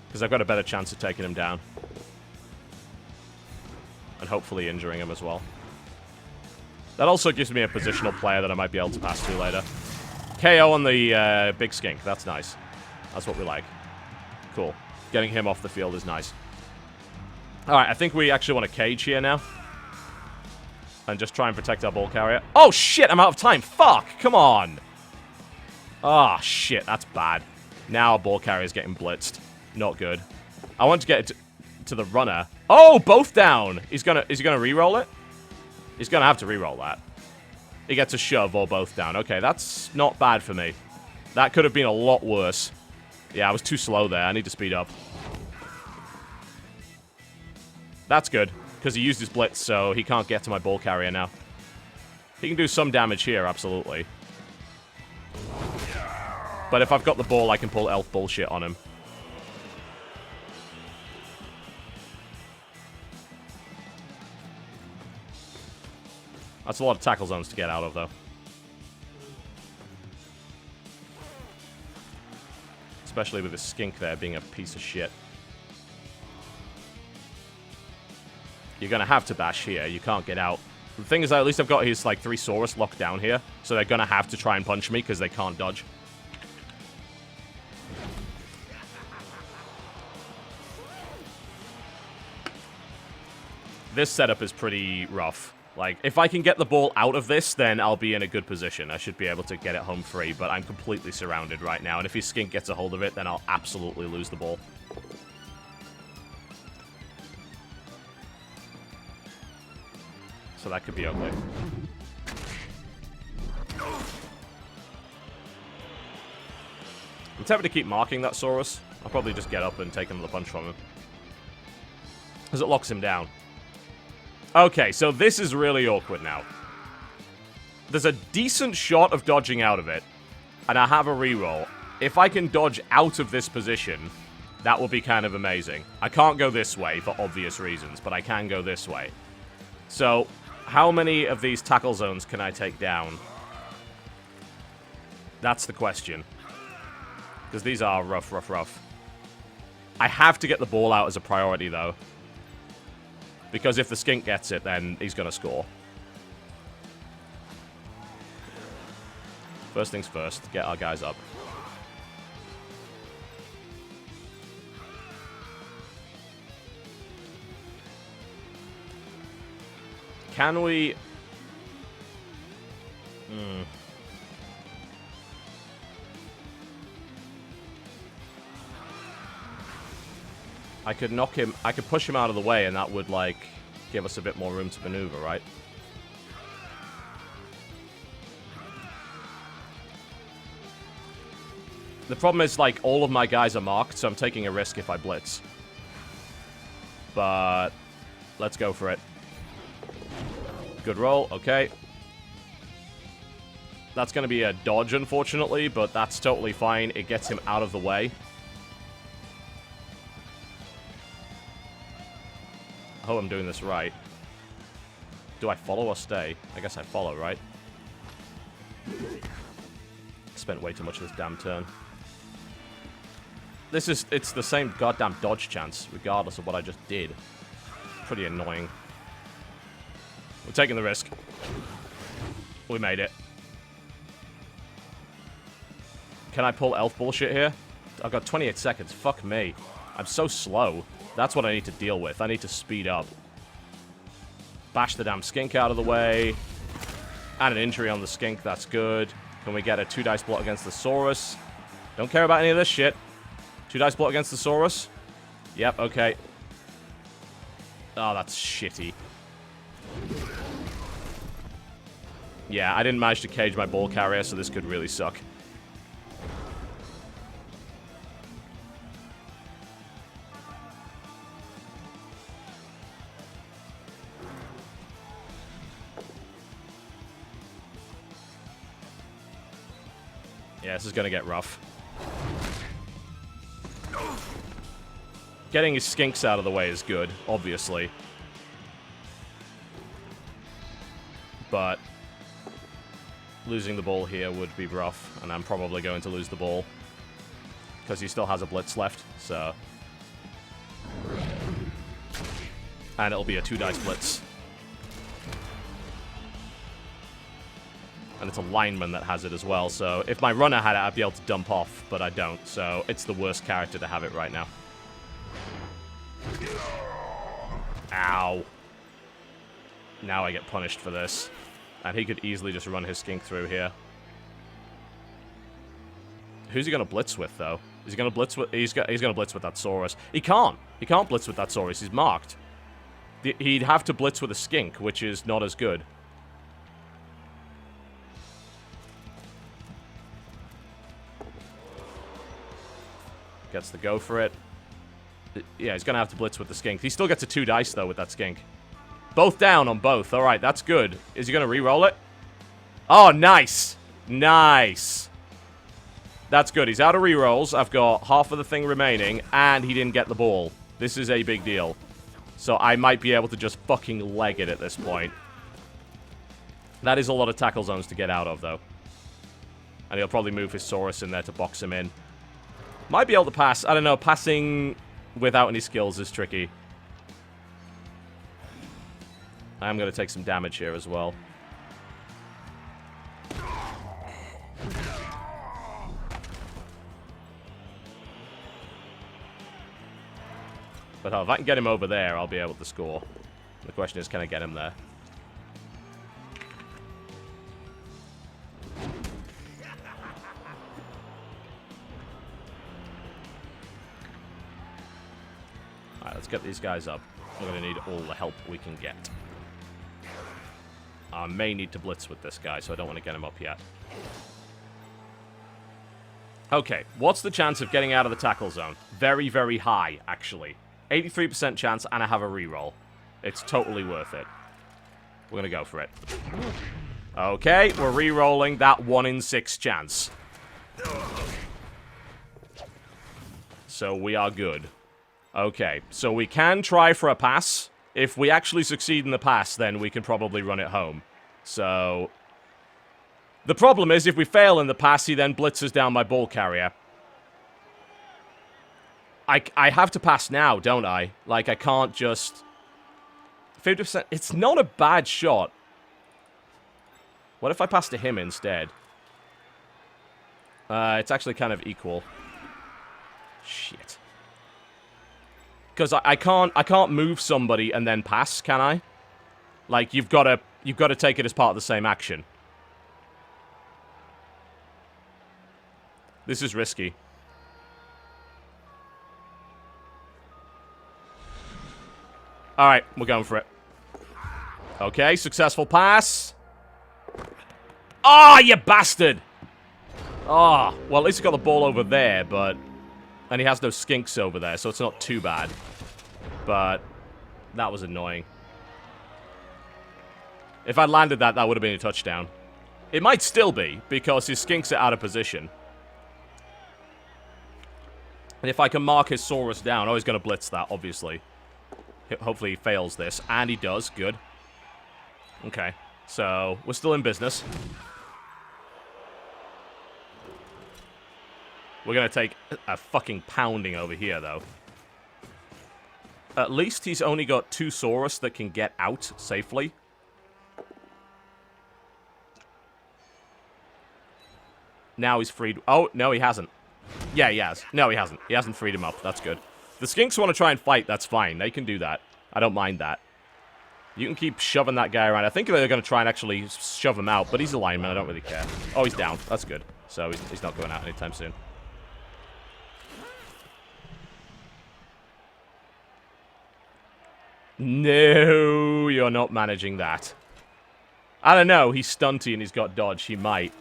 Because I've got a better chance of taking him down. And hopefully injuring him as well. That also gives me a positional player that I might be able to pass to later. KO on the big Skink, that's nice. That's what we like. Cool. Getting him off the field is nice. Alright, I think we actually want a cage here now. And just try and protect our ball carrier. Oh, shit, I'm out of time. Fuck, come on. Ah, oh, shit, that's bad. Now our ball carrier's getting blitzed. Not good. I want to get it to the runner. Oh, both down. Is he gonna re-roll it? He's gonna have to re-roll that. He gets a shove or both down. Okay, that's not bad for me. That could have been a lot worse. Yeah, I was too slow there. I need to speed up. That's good. Because he used his blitz, so he can't get to my ball carrier now. He can do some damage here, absolutely. But if I've got the ball, I can pull elf bullshit on him. That's a lot of tackle zones to get out of, though. Especially with the Skink there being a piece of shit. You're going to have to bash here. You can't get out. The thing is, at least I've got his, like, 3 Saurus locked down here. So they're going to have to try and punch me because they can't dodge. This setup is pretty rough. Like, if I can get the ball out of this, then I'll be in a good position. I should be able to get it home free, but I'm completely surrounded right now. And if his Skink gets a hold of it, then I'll absolutely lose the ball. So that could be ugly. I'm tempted to keep marking that Saurus. I'll probably just get up and take another punch from him. Because it locks him down. Okay, so this is really awkward now. There's a decent shot of dodging out of it, and I have a reroll. If I can dodge out of this position, that will be kind of amazing. I can't go this way for obvious reasons, but I can go this way. So, how many of these tackle zones can I take down? That's the question. Because these are rough, rough, rough. I have to get the ball out as a priority, though. Because if the skink gets it, then he's going to score. First things first, get our guys up. Can we... I could knock him... I could push him out of the way, and that would, like, give us a bit more room to maneuver, right? The problem is, like, all of my guys are marked, so I'm taking a risk if I blitz. But... let's go for it. Good roll, okay. That's going to be a dodge, unfortunately, but that's totally fine. It gets him out of the way. I hope I'm doing this right. Do I follow or stay? I guess I follow, right? Spent way too much of this damn turn. It's the same goddamn dodge chance, regardless of what I just did. Pretty annoying. We're taking the risk. We made it. Can I pull elf bullshit here? I've got 28 seconds. Fuck me. I'm so slow. That's what I need to deal with. I need to speed up. Bash the damn skink out of the way. And an injury on the skink. That's good. Can we get a 2-dice blot against the Saurus? Don't care about any of this shit. 2-dice blot against the Saurus? Yep, okay. Oh, that's shitty. Yeah, I didn't manage to cage my ball carrier, so this could really suck. Yeah, this is gonna get rough. Getting his skinks out of the way is good, obviously. But losing the ball here would be rough, and I'm probably going to lose the ball. Because he still has a blitz left, so... And it'll be a 2-dice blitz. And it's a lineman that has it as well, so if my runner had it, I'd be able to dump off, but I don't, so it's the worst character to have it right now. Ow. Now I get punished for this. And he could easily just run his skink through here. Who's he going to blitz with, though? Is he going to blitz with... He's going to blitz with that Saurus. He can't. He can't blitz with that Saurus. He's marked. He'd have to blitz with a skink, which is not as good. Gets the go for it. Yeah, he's going to have to blitz with the skink. He still gets a 2-dice, though, with that skink. Both down on both. All right, that's good. Is he going to re-roll it? Oh, nice. Nice. That's good. He's out of re-rolls. I've got half of the thing remaining, and he didn't get the ball. This is a big deal. So I might be able to just fucking leg it at this point. That is a lot of tackle zones to get out of, though. And he'll probably move his Saurus in there to box him in. Might be able to pass. I don't know. Passing without any skills is tricky. I'm going to take some damage here as well. But if I can get him over there, I'll be able to score. The question is, can I get him there? Alright, let's get these guys up. We're going to need all the help we can get. I may need to blitz with this guy, so I don't want to get him up yet. Okay, what's the chance of getting out of the tackle zone? Very, very high, actually. 83% chance, and I have a reroll. It's totally worth it. We're gonna go for it. Okay, we're re-rolling that 1 in 6 chance. So we are good. Okay, so we can try for a pass. If we actually succeed in the pass, then we can probably run it home. So... the problem is, if we fail in the pass, he then blitzes down my ball carrier. I have to pass now, don't I? Like, I can't just... 50%... it's not a bad shot. What if I pass to him instead? It's actually kind of equal. Shit. Because I can't move somebody and then pass, can I? Like, you've got to take it as part of the same action. This is risky. Alright, we're going for it. Okay, successful pass. Ah, oh, you bastard! Ah, oh, well, at least he got the ball over there, but... and he has no skinks over there, so it's not too bad. But... that was annoying. If I'd landed that, that would have been a touchdown. It might still be, because his skinks are out of position. And if I can mark his Saurus down... oh, he's going to blitz that, obviously. Hopefully he fails this. And he does. Good. Okay. So, we're still in business. We're going to take a fucking pounding over here, though. At least he's only got 2 Saurus that can get out safely. Now he's freed... oh, no, he hasn't. Yeah, he has. No, he hasn't. He hasn't freed him up. That's good. The skinks want to try and fight. That's fine. They can do that. I don't mind that. You can keep shoving that guy around. I think they're going to try and actually shove him out, but he's a lineman. I don't really care. Oh, he's down. That's good. So he's not going out anytime soon. No, you're not managing that. I don't know. He's stunty and he's got dodge. He might.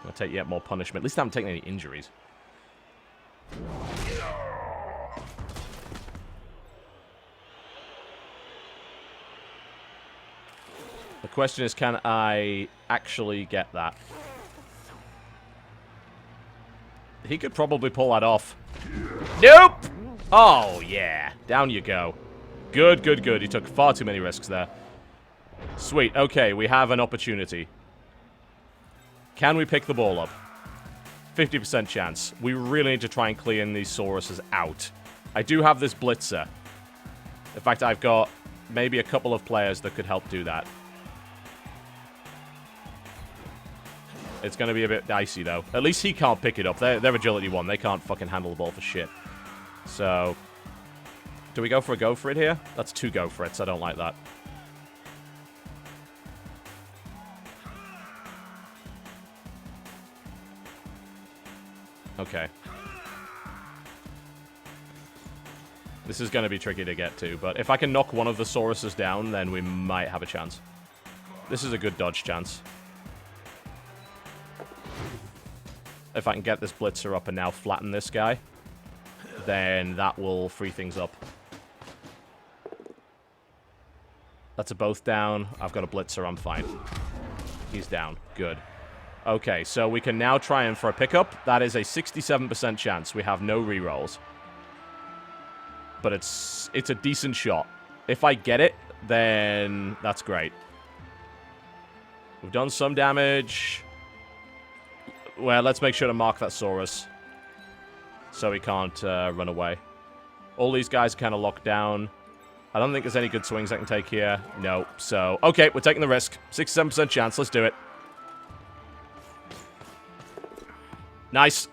I'll take yet more punishment. At least I haven't taken any injuries. The question is, can I actually get that? He could probably pull that off. Nope! Oh, yeah. Down you go. Good, good, good. He took far too many risks there. Sweet. Okay, we have an opportunity. Can we pick the ball up? 50% chance. We really need to try and clean these Sauruses out. I do have this blitzer. In fact, I've got maybe a couple of players that could help do that. It's going to be a bit dicey, though. At least he can't pick it up. They're agility 1. They can't fucking handle the ball for shit. So, do we go for a go for it here? That's 2 go for it, so I don't like that. Okay. This is going to be tricky to get to, but if I can knock one of the Sauruses down, then we might have a chance. This is a good dodge chance. If I can get this blitzer up and now flatten this guy, then that will free things up. That's a both down. I've got a blitzer. I'm fine. He's down. Good. Okay, so we can now try and for a pickup. That is a 67% chance. We have no rerolls. But it's a decent shot. If I get it, then that's great. We've done some damage. Well, let's make sure to mark that Saurus. So he can't run away. All these guys kind of locked down. I don't think there's any good swings I can take here. No. So, okay, we're taking the risk. 67% chance. Let's do it. Nice.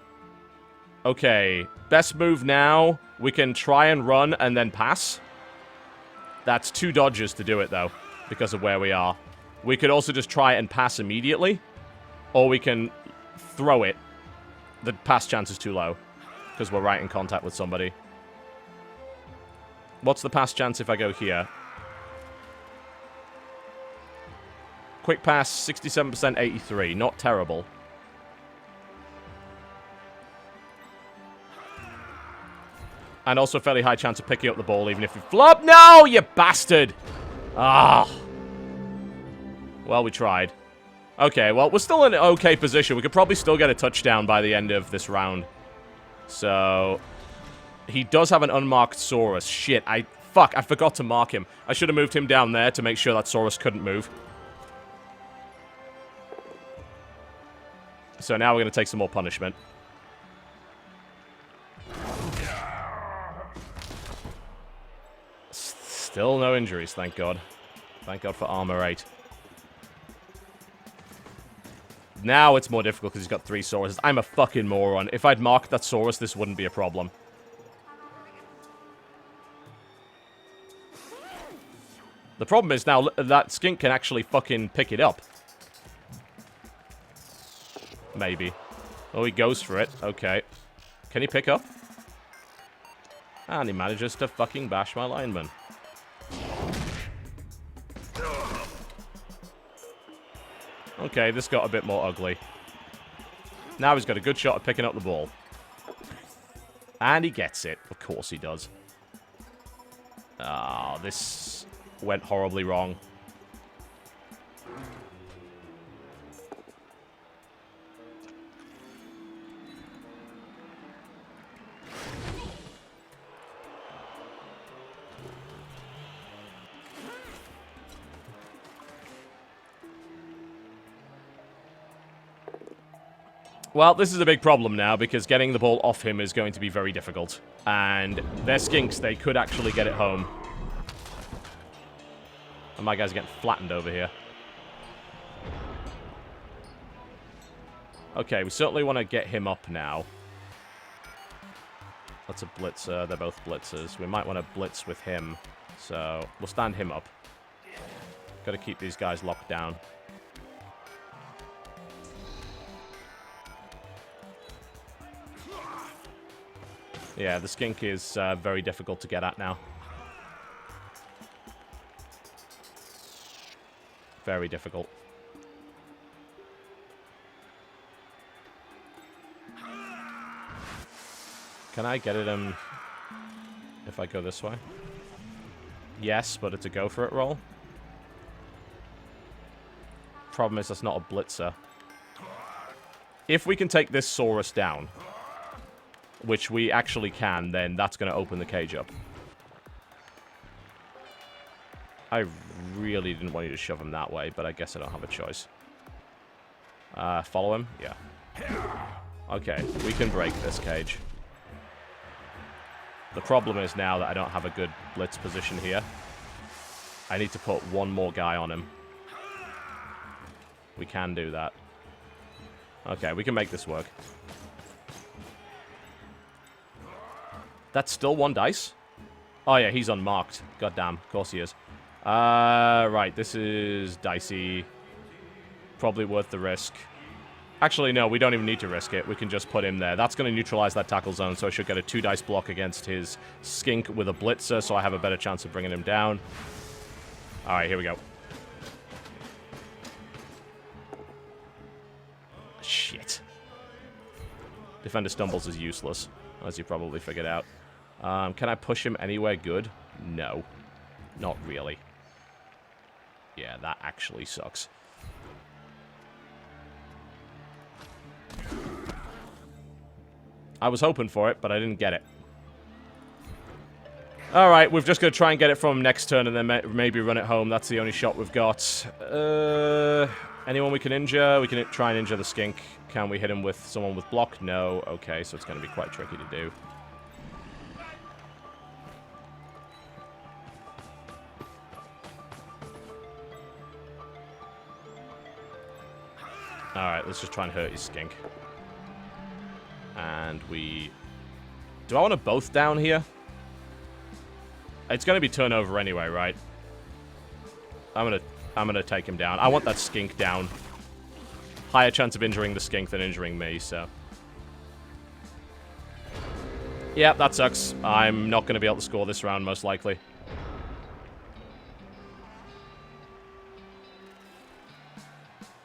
Okay. Best move now. We can try and run and then pass. That's 2 dodges to do it, though, because of where we are. We could also just try and pass immediately. Or we can throw it. The pass chance is too low, because we're right in contact with somebody. What's the pass chance if I go here? Quick pass, 67%, 83. Not terrible. And also a fairly high chance of picking up the ball, even if you flop. No, you bastard! Ah. Well, we tried. Okay, well, we're still in an okay position. We could probably still get a touchdown by the end of this round. So, he does have an unmarked Saurus. Shit, fuck, I forgot to mark him. I should have moved him down there to make sure that Saurus couldn't move. So now we're going to take some more punishment. Still no injuries, thank God. Thank God for armor 8. Now it's more difficult because he's got 3 Sauruses. I'm a fucking moron. If I'd marked that Saurus, this wouldn't be a problem. The problem is now that skink can actually fucking pick it up. Maybe. Oh, he goes for it. Okay. Can he pick up? And he manages to fucking bash my lineman. Okay, this got a bit more ugly. Now he's got a good shot at picking up the ball. And he gets it. Of course he does. Ah, this went horribly wrong. Well, this is a big problem now, because getting the ball off him is going to be very difficult. And they're skinks, they could actually get it home. And my guys are getting flattened over here. Okay, we certainly want to get him up now. That's a blitzer, they're both blitzers. We might want to blitz with him. So, we'll stand him up. Got to keep these guys locked down. Yeah, the skink is very difficult to get at now. Very difficult. Can I get at him if I go this way? Yes, but it's a go for it roll. Problem is, that's not a blitzer. If we can take this Saurus down, which we actually can, then that's going to open the cage up. I really didn't want you to shove him that way, but I guess I don't have a choice. Follow him? Yeah. Okay, we can break this cage. The problem is now that I don't have a good blitz position here. I need to put one more guy on him. We can do that. Okay, we can make this work. That's still 1 dice? Oh yeah, he's unmarked. Goddamn, of course he is. Right, this is dicey. Probably worth the risk. Actually, no, we don't even need to risk it. We can just put him there. That's going to neutralize that tackle zone, so I should get a 2 dice block against his skink with a blitzer, so I have a better chance of bringing him down. Alright, here we go. Shit. Defender stumbles is useless, as you probably figured out. Can I push him anywhere good? No. Not really. Yeah, that actually sucks. I was hoping for it, but I didn't get it. Alright, we've just got to try and get it from next turn and then maybe run it home. That's the only shot we've got. Anyone we can injure? We can try and injure the skink. Can we hit him with someone with block? No. Okay, so it's going to be quite tricky to do. Alright, let's just try and hurt his skink. And we... Do I want to both down here? It's going to be turnover anyway, right? I'm gonna take him down. I want that skink down. Higher chance of injuring the skink than injuring me, so... Yeah, that sucks. I'm not going to be able to score this round, most likely.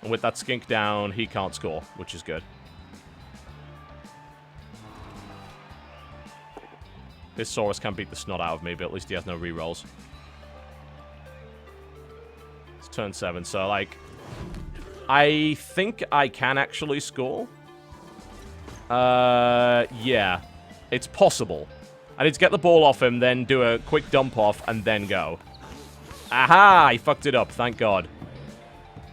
And with that skink down, he can't score, which is good. This Saurus can beat the snot out of me, but at least he has no rerolls. It's turn 7, so, like... I think I can actually score. Yeah. It's possible. I need to get the ball off him, then do a quick dump off, and then go. Aha! He fucked it up, thank God.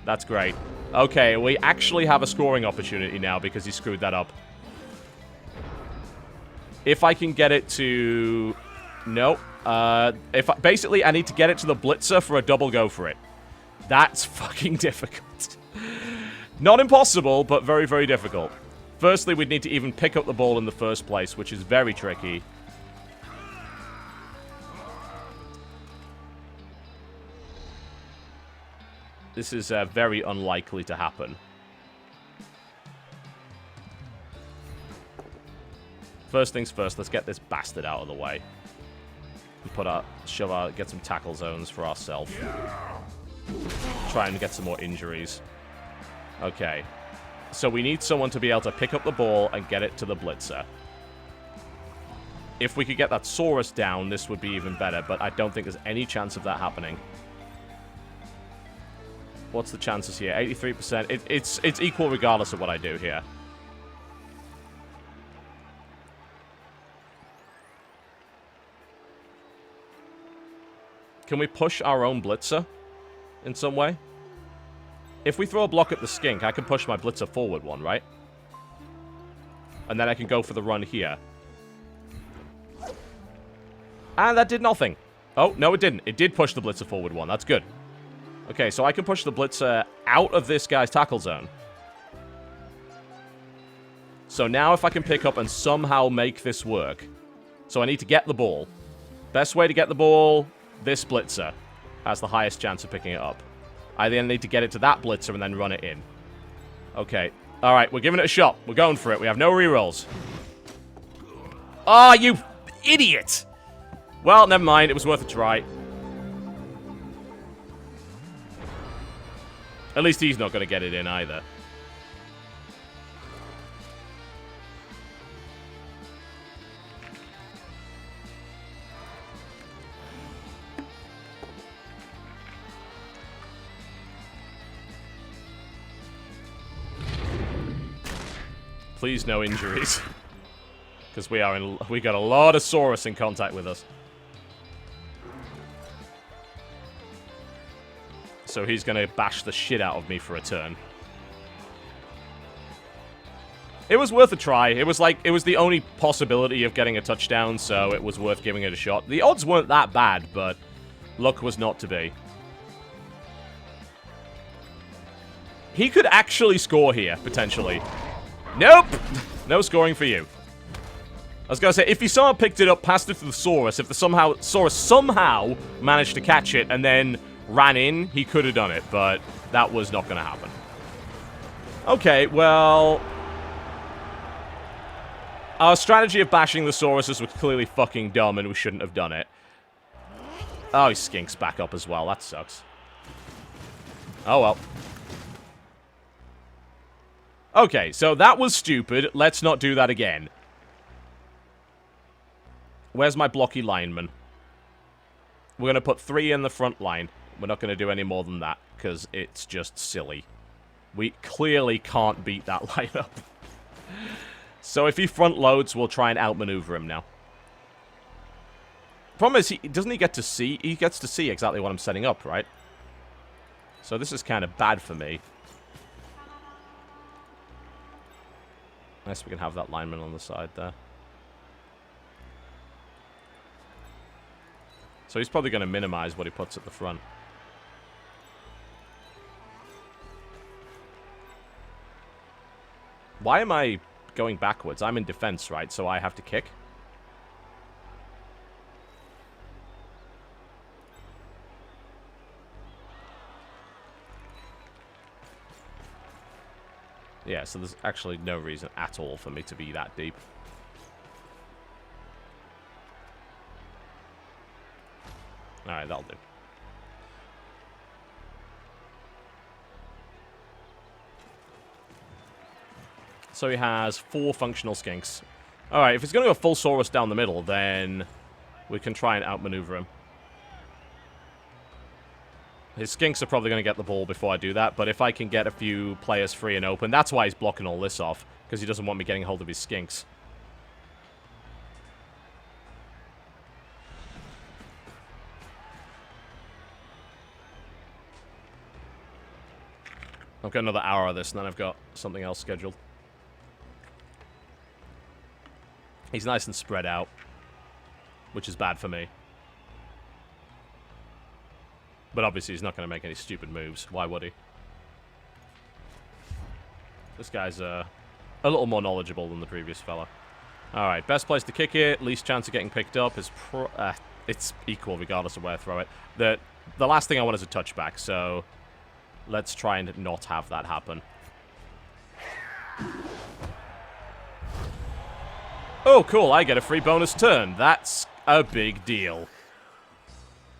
That's great. Okay, we actually have a scoring opportunity now because he screwed that up. If I can get it to... No. Basically, I need to get it to the blitzer for a double go for it. That's fucking difficult. Not impossible, but very, very difficult. Firstly, we'd need to even pick up the ball in the first place, which is very tricky. This is very unlikely to happen. First things first, let's get this bastard out of the way. And get some tackle zones for ourselves. Try and get some more injuries. Okay. So we need someone to be able to pick up the ball and get it to the blitzer. If we could get that Saurus down, this would be even better, but I don't think there's any chance of that happening. What's the chances here? 83%. It's equal regardless of what I do here. Can we push our own blitzer in some way? If we throw a block at the skink, I can push my blitzer forward one, right? And then I can go for the run here. And that did nothing. Oh, no it didn't. It did push the blitzer forward one. That's good. Okay, so I can push the blitzer out of this guy's tackle zone. So now if I can pick up and somehow make this work. So I need to get the ball. Best way to get the ball, this blitzer has the highest chance of picking it up. I then need to get it to that blitzer and then run it in. Okay. Alright, we're giving it a shot. We're going for it. We have no rerolls. Oh, you idiot! Well, never mind. It was worth a try. At least he's not going to get it in either. Please, no injuries. Because we got a lot of Saurus in contact with us. So he's going to bash the shit out of me for a turn. It was worth a try. It was the only possibility of getting a touchdown, so it was worth giving it a shot. The odds weren't that bad, but luck was not to be. He could actually score here, potentially. Nope! No scoring for you. I was going to say, if he somehow picked it up, passed it to the Saurus, if the Saurus somehow managed to catch it and then ran in, he could have done it, but that was not going to happen. Okay, well... Our strategy of bashing the Sauruses was clearly fucking dumb, and we shouldn't have done it. Oh, he skinks back up as well. That sucks. Oh, well. Okay, so that was stupid. Let's not do that again. Where's my blocky lineman? We're going to put 3 in the front line. We're not going to do any more than that, because it's just silly. We clearly can't beat that lineup. So if he front loads, we'll try and outmaneuver him now. Problem is, doesn't he get to see? He gets to see exactly what I'm setting up, right? So this is kind of bad for me. Nice, we can have that lineman on the side there. So he's probably going to minimize what he puts at the front. Why am I going backwards? I'm in defense, right? So I have to kick? Yeah, so there's actually no reason at all for me to be that deep. Alright, that'll do. So he has 4 functional skinks. Alright, if he's going to go full Saurus down the middle, then we can try and outmaneuver him. His skinks are probably going to get the ball before I do that, but if I can get a few players free and open, that's why he's blocking all this off, because he doesn't want me getting hold of his skinks. I've got another hour of this, and then I've got something else scheduled. He's nice and spread out, which is bad for me. But obviously he's not going to make any stupid moves. Why would he? This guy's a little more knowledgeable than the previous fella. Alright, best place to kick it, least chance of getting picked up is it's equal regardless of where I throw it. The last thing I want is a touchback, so let's try and not have that happen. Oh, cool, I get a free bonus turn. That's a big deal.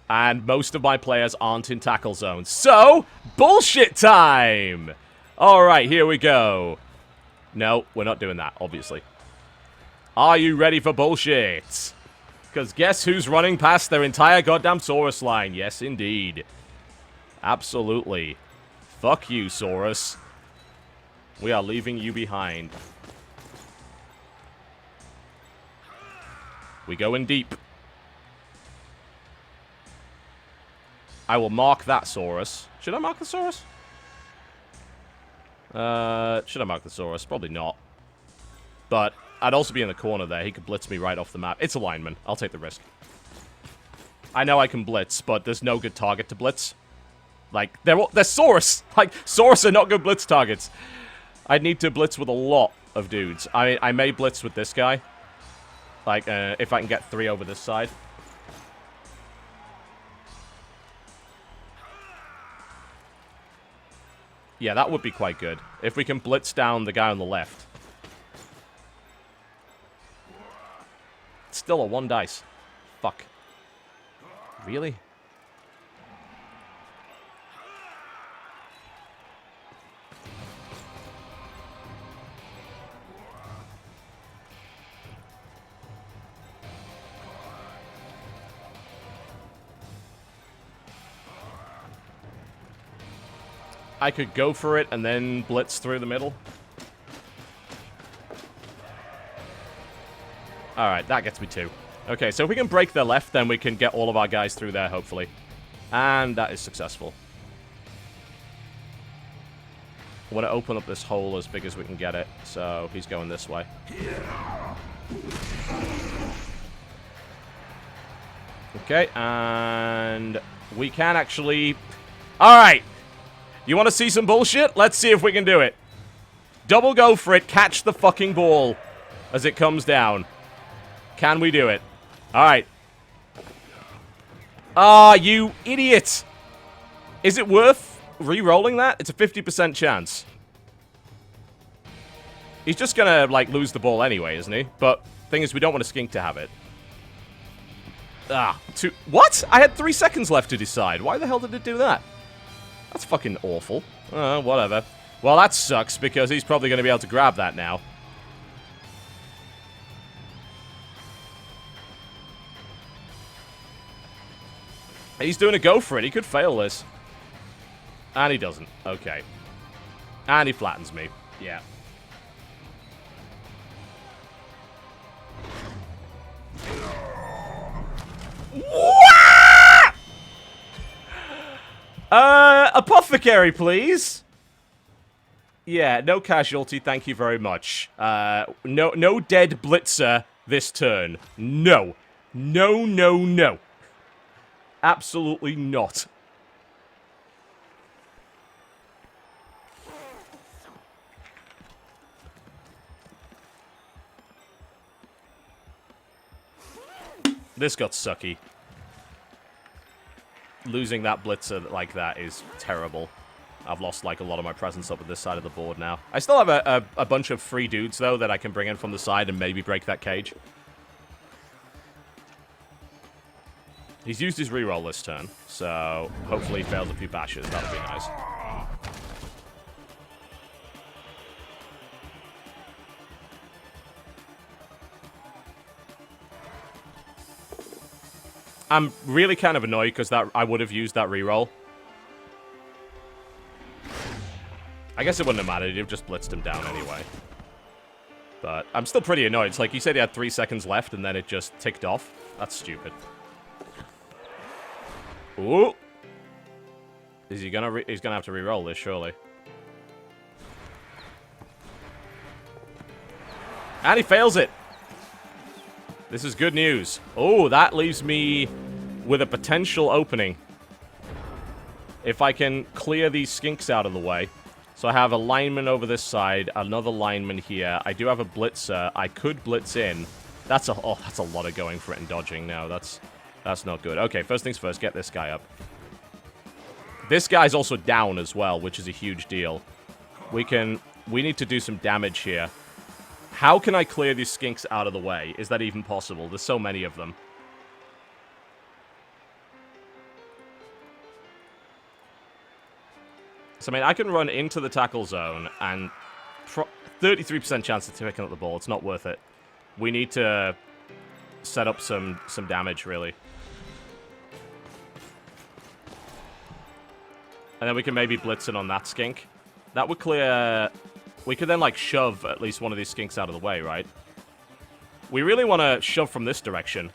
And most of my players aren't in tackle zones. So, bullshit time! Alright, here we go. No, we're not doing that, obviously. Are you ready for bullshit? Because guess who's running past their entire goddamn Saurus line? Yes, indeed. Absolutely. Fuck you, Saurus. We are leaving you behind. We go in deep. I will mark that Saurus. Should I mark the Saurus? Should I mark the Saurus? Probably not. But I'd also be in the corner there. He could blitz me right off the map. It's a lineman. I'll take the risk. I know I can blitz, but there's no good target to blitz. Like, they're Saurus! Like, Saurus are not good blitz targets. I'd need to blitz with a lot of dudes. I may blitz with this guy. Like, if I can get 3 over this side. Yeah, that would be quite good. If we can blitz down the guy on the left. It's still a 1 dice. Fuck. Really? I could go for it and then blitz through the middle. Alright, that gets me 2. Okay, so if we can break their left, then we can get all of our guys through there, hopefully. And that is successful. I want to open up this hole as big as we can get it, so he's going this way. Okay, and we can actually... Alright! You want to see some bullshit? Let's see if we can do it. Double go for it, catch the fucking ball as it comes down. Can we do it? Alright. Ah, you idiot! Is it worth re-rolling that? It's a 50% chance. He's just gonna, like, lose the ball anyway, isn't he? But, thing is, we don't want a skink to have it. Ah, 2... What? I had 3 seconds left to decide. Why the hell did it do that? That's fucking awful. Whatever. Well, that sucks, because he's probably going to be able to grab that now. He's doing a go for it. He could fail this. And he doesn't. Okay. And he flattens me. Yeah. What? Apothecary, please. Yeah, no casualty, thank you very much. No dead blitzer this turn. No. No, no, no. Absolutely not. This got sucky. Losing that blitzer like that is terrible. I've lost, like, a lot of my presence up at this side of the board now. I still have a bunch of free dudes, though, that I can bring in from the side and maybe break that cage. He's used his reroll this turn, so hopefully he fails a few bashes. That'll be nice. I'm really kind of annoyed because I would have used that reroll. I guess it wouldn't have mattered. You'd have just blitzed him down anyway. But I'm still pretty annoyed. It's like he said he had 3 seconds left and then it just ticked off. That's stupid. Ooh. Is he gonna he's gonna have to re-roll this, surely. And he fails it. This is good news. Oh, that leaves me with a potential opening. If I can clear these skinks out of the way. So I have a lineman over this side, another lineman here. I do have a blitzer. I could blitz in. That's a lot of going for it and dodging now. That's not good. Okay, first things first, get this guy up. This guy's also down as well, which is a huge deal. We need to do some damage here. How can I clear these skinks out of the way? Is that even possible? There's so many of them. So, I mean, I can run into the tackle zone and 33% chance of picking up the ball. It's not worth it. We need to set up some damage, really. And then we can maybe blitz it on that skink. That would clear... We could then, like, shove at least one of these skinks out of the way, right? We really want to shove from this direction.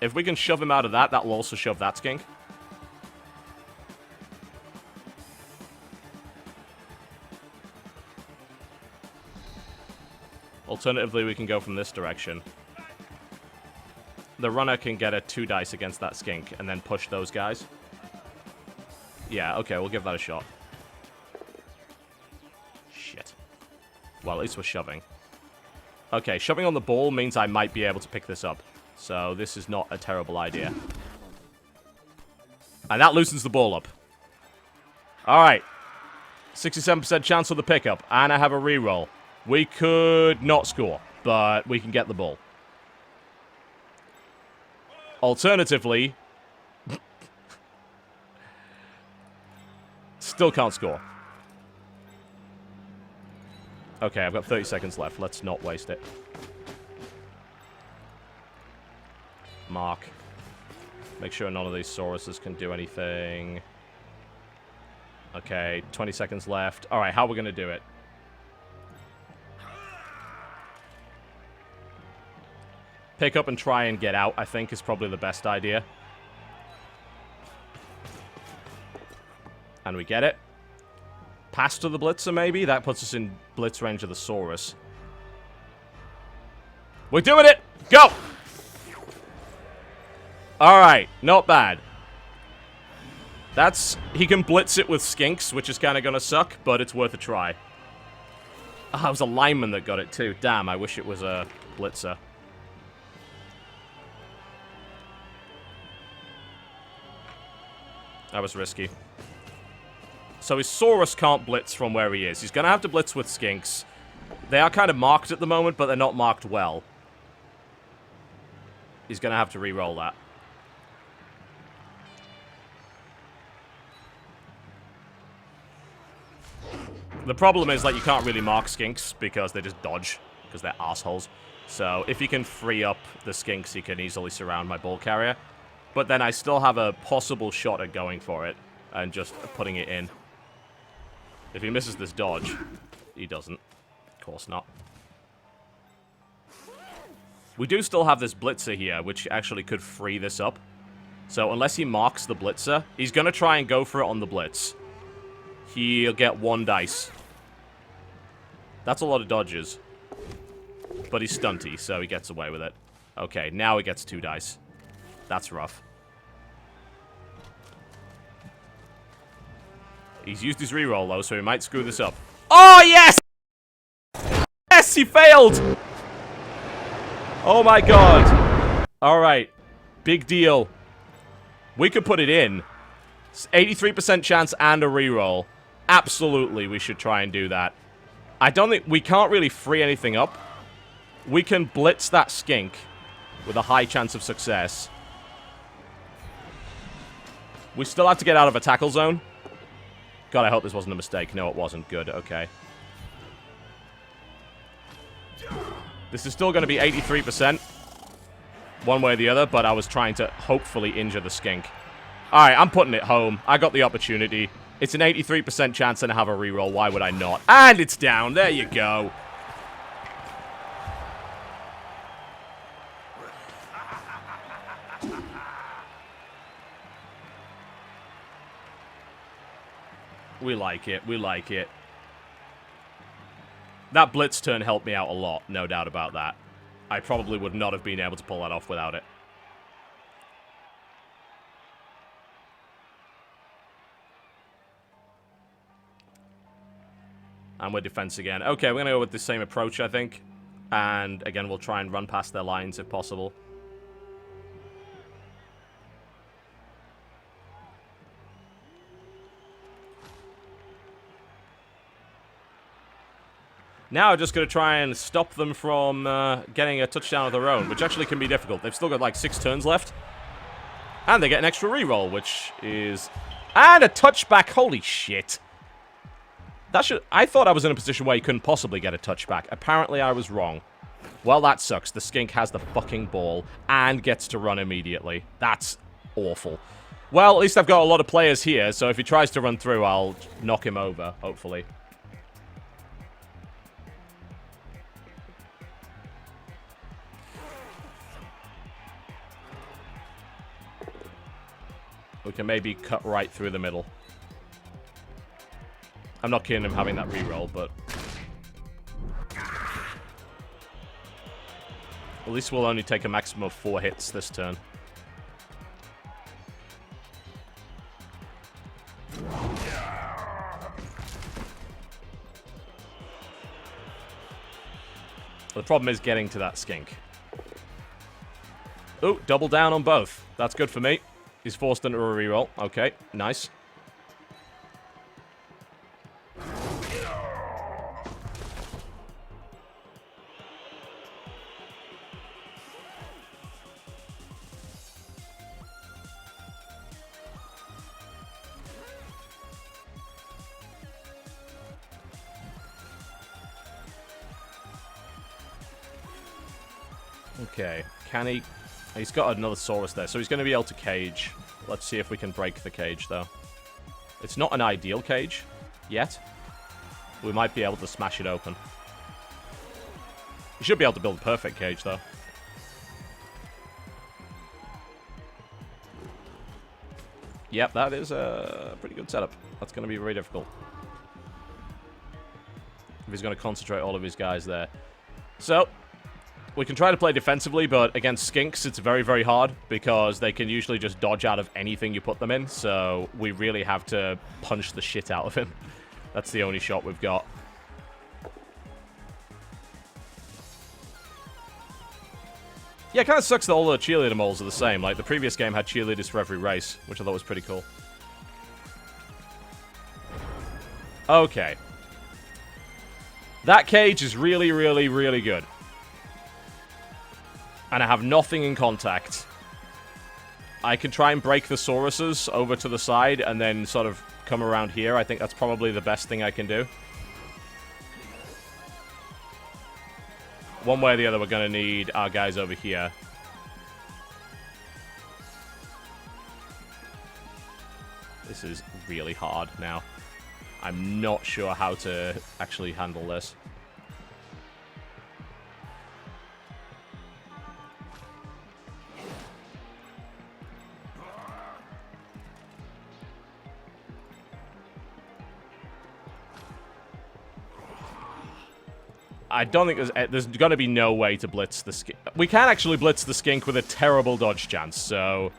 If we can shove him out of that, that will also shove that skink. Alternatively, we can go from this direction. The runner can get a 2 dice against that skink and then push those guys. Yeah, okay, we'll give that a shot. Shit. Well, at least we're shoving. Okay, shoving on the ball means I might be able to pick this up. So this is not a terrible idea. And that loosens the ball up. Alright. 67% chance of the pickup. And I have a reroll. We could not score, but we can get the ball. Alternatively, still can't score. Okay, I've got 30 seconds left. Let's not waste it. Mark. Make sure none of these Sauruses can do anything. Okay, 20 seconds left. Alright, how are we going to do it? Pick up and try and get out, I think, is probably the best idea. And we get it. Pass to the Blitzer, maybe? That puts us in blitz range of the Saurus. We're doing it! Go! Alright, not bad. He can blitz it with skinks, which is kind of going to suck, but it's worth a try. Oh, it was a lineman that got it too. Damn, I wish it was a blitzer. That was risky. So his Saurus can't blitz from where he is. He's going to have to blitz with skinks. They are kind of marked at the moment, but they're not marked well. He's going to have to re-roll that. The problem is, like, you can't really mark skinks because they just dodge, because they're assholes. So if you can free up the skinks, you can easily surround my ball carrier. But then I still have a possible shot at going for it and just putting it in. If he misses this dodge, he doesn't. Of course not. We do still have this blitzer here, which actually could free this up. So unless he marks the blitzer, he's going to try and go for it on the blitz. He'll get 1 dice. That's a lot of dodges. But he's stunty, so he gets away with it. Okay, now he gets 2 dice. That's rough. He's used his reroll, though, so he might screw this up. Oh, yes! Yes, he failed! Oh, my God. All right. Big deal. We could put it in. 83% chance and a reroll. Absolutely, we should try and do that. I don't think... We can't really free anything up. We can blitz that skink with a high chance of success. We still have to get out of a tackle zone. God, I hope this wasn't a mistake. No, it wasn't. Good, okay. This is still going to be 83%. one way or the other, but I was trying to hopefully injure the skink. Alright, I'm putting it home. I got the opportunity. It's an 83% chance and I have a reroll. Why would I not? And it's down. There you go. We like it. We like it. That blitz turn helped me out a lot. No doubt about that. I probably would not have been able to pull that off without it. And we're defense again. Okay, we're going to go with the same approach, I think. And, again, we'll try and run past their lines if possible. Now I'm just going to try and stop them from getting a touchdown of their own, which actually can be difficult. They've still got, like, 6 turns left. And they get an extra reroll, which is... And a touchback! Holy shit! I thought I was in a position where he couldn't possibly get a touchback. Apparently I was wrong. Well, that sucks. The skink has the fucking ball and gets to run immediately. That's awful. Well, at least I've got a lot of players here, so if he tries to run through, I'll knock him over, hopefully. We can maybe cut right through the middle. I'm not kidding him having that reroll, but... At least we'll only take a maximum of 4 hits this turn. The problem is getting to that skink. Ooh, double down on both. That's good for me. He's forced into a reroll. Okay, nice. Okay, can he... He's got another Saurus there, so he's going to be able to cage. Let's see if we can break the cage, though. It's not an ideal cage yet. We might be able to smash it open. We should be able to build a perfect cage, though. Yep, that is a pretty good setup. That's going to be very difficult. If he's going to concentrate all of his guys there. So... We can try to play defensively, but against skinks, it's very, very hard because they can usually just dodge out of anything you put them in, so we really have to punch the shit out of him. That's the only shot we've got. Yeah, it kind of sucks that all the cheerleader molds are the same. Like, the previous game had cheerleaders for every race, which I thought was pretty cool. Okay. That cage is really, really, really good. And I have nothing in contact. I can try and break the Sauruses over to the side and then sort of come around here. I think that's probably the best thing I can do. One way or the other, we're going to need our guys over here. This is really hard now. I'm not sure how to actually handle this. I don't think there's going to be no way to blitz the skink. We can actually blitz the skink with a terrible dodge chance, so...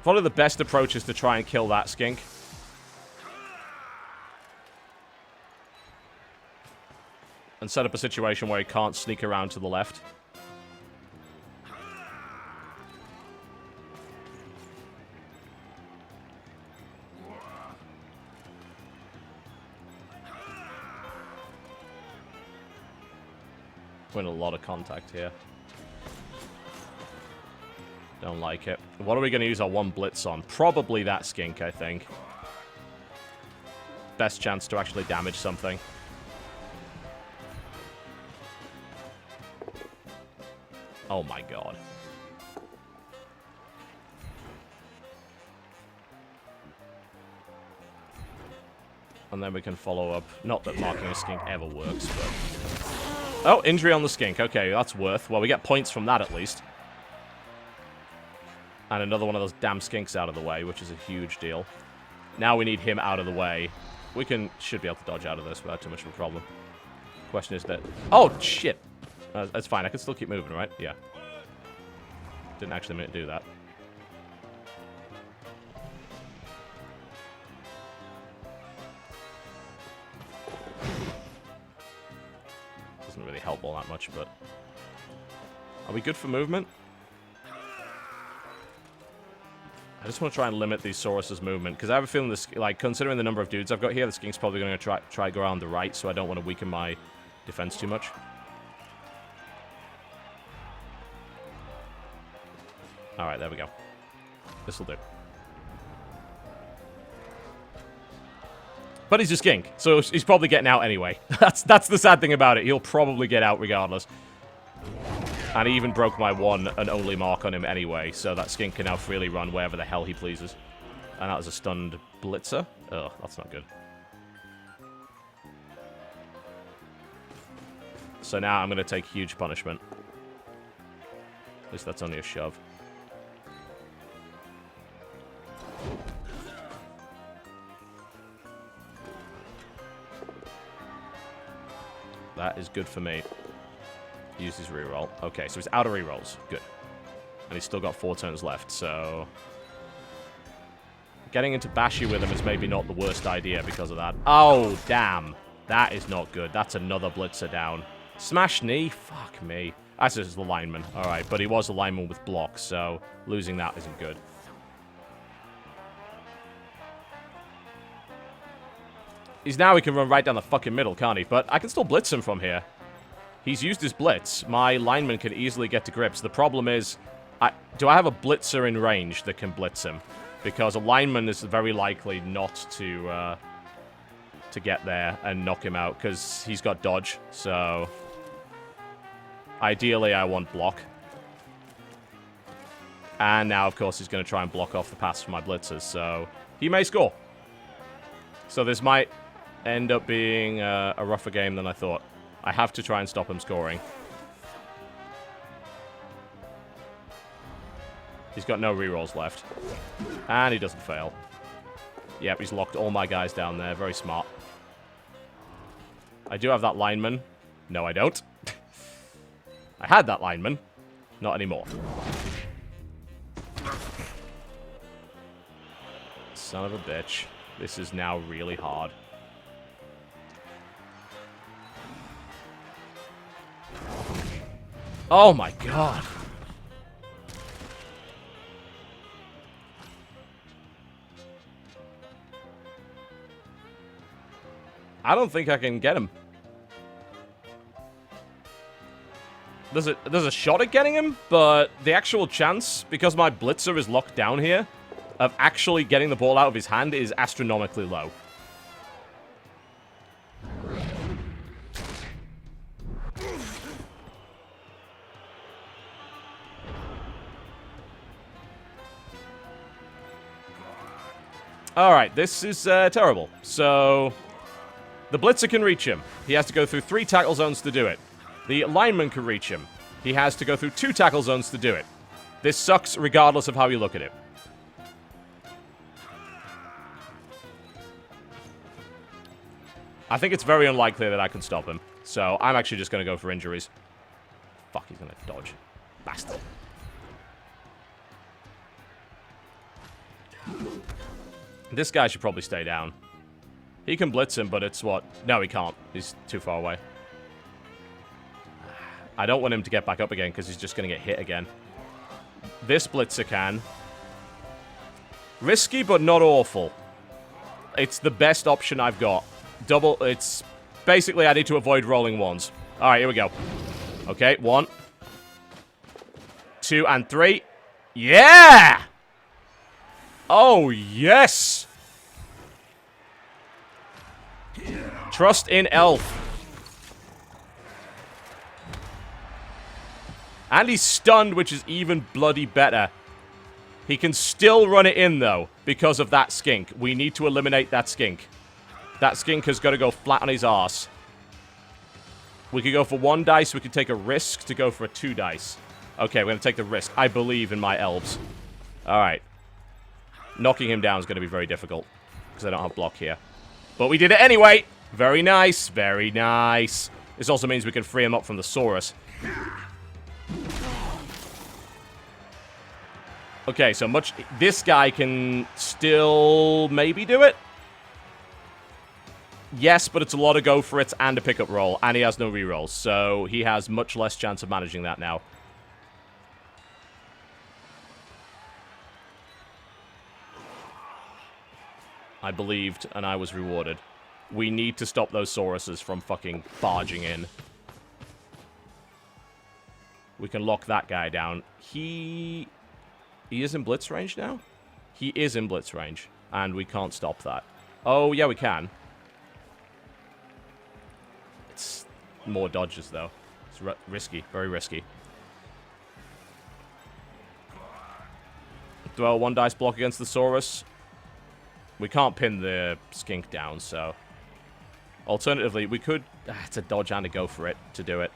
Probably the best approach is to try and kill that skink. And set up a situation where he can't sneak around to the left. We're in a lot of contact here. Don't like it. What are we going to use our one blitz on? Probably that skink, I think. Best chance to actually damage something. Oh my god. And then we can follow up. Not that marking a skink ever works, but... Oh, injury on the skink. Okay, that's worth. Well, we get points from that at least. And another one of those damn skinks out of the way, which is a huge deal. Now we need him out of the way. We should be able to dodge out of this without too much of a problem. Question is that... Oh, shit! That's fine. I can still keep moving, right? Yeah. Didn't actually mean to do that. Doesn't really help all that much, but... Are we good for movement? I just want to try and limit these Saurus's movement, because I have a feeling this, like, considering the number of dudes I've got here, the skink's probably going to try go around the right, so I don't want to weaken my defense too much. Alright, there we go. This'll do. But he's a skink, so he's probably getting out anyway. That's the sad thing about it. He'll probably get out regardless. And he even broke my one and only mark on him anyway, so that skink can now freely run wherever the hell he pleases. And that was a stunned blitzer. Ugh, that's not good. So now I'm going to take huge punishment. At least that's only a shove. That is good for me. Use his reroll. Okay, so he's out of rerolls. Good. And he's still got 4 turns left, so... Getting into Bashy with him is maybe not the worst idea because of that. Oh, damn. That is not good. That's another blitzer down. Smash knee? Fuck me. That's just the lineman. Alright, but he was a lineman with blocks, so losing that isn't good. Now he can run right down the fucking middle, can't he? But I can still blitz him from here. He's used his blitz. My lineman can easily get to grips. The problem is, do I have a blitzer in range that can blitz him? Because a lineman is very likely not to get there and knock him out, because he's got dodge. So, ideally, I want block. And now, of course, he's going to try and block off the pass for my blitzers. So, he may score. So this might end up being a rougher game than I thought. I have to try and stop him scoring. He's got no rerolls left. And he doesn't fail. Yep, he's locked all my guys down there. Very smart. I do have that lineman. No, I don't. I had that lineman. Not anymore. Son of a bitch. This is now really hard. Oh my god. I don't think I can get him. There's a shot at getting him, but the actual chance, because my blitzer is locked down here, of actually getting the ball out of his hand is astronomically low. Alright, this is terrible. So, the blitzer can reach him. He has to go through 3 tackle zones to do it. The lineman can reach him. He has to go through 2 tackle zones to do it. This sucks regardless of how you look at it. I think it's very unlikely that I can stop him. So, I'm actually just going to go for injuries. Fuck, he's going to dodge. Bastard. This guy should probably stay down. He can blitz him, but it's what? No, he can't. He's too far away. I don't want him to get back up again, because he's just going to get hit again. This blitzer can. Risky, but not awful. It's the best option I've got. It's... Basically, I need to avoid rolling ones. Alright, here we go. Okay, 1, 2, and 3. Yeah! Oh, yes! Trust in Elf. And he's stunned, which is even bloody better. He can still run it in, though, because of that skink. We need to eliminate that skink. That skink has got to go flat on his arse. We could go for 1 dice. We could take a risk to go for a 2 dice. Okay, we're going to take the risk. I believe in my elves. Alright. Knocking him down is going to be very difficult, because I don't have block here. But we did it anyway! Very nice, very nice. This also means we can free him up from the Saurus. Okay, so this guy can still maybe do it? Yes, but it's a lot of go for it and a pickup roll, and he has no rerolls, so he has much less chance of managing that now. I believed, and I was rewarded. We need to stop those Sauruses from fucking barging in. We can lock that guy down. He is in blitz range now? He is in blitz range, and we can't stop that. Oh, yeah, we can. It's more dodges, though. It's risky, very risky. Throw a 1 dice block against the Saurus. We can't pin the skink down, so... Alternatively, we could... it's a dodge and a go for it to do it.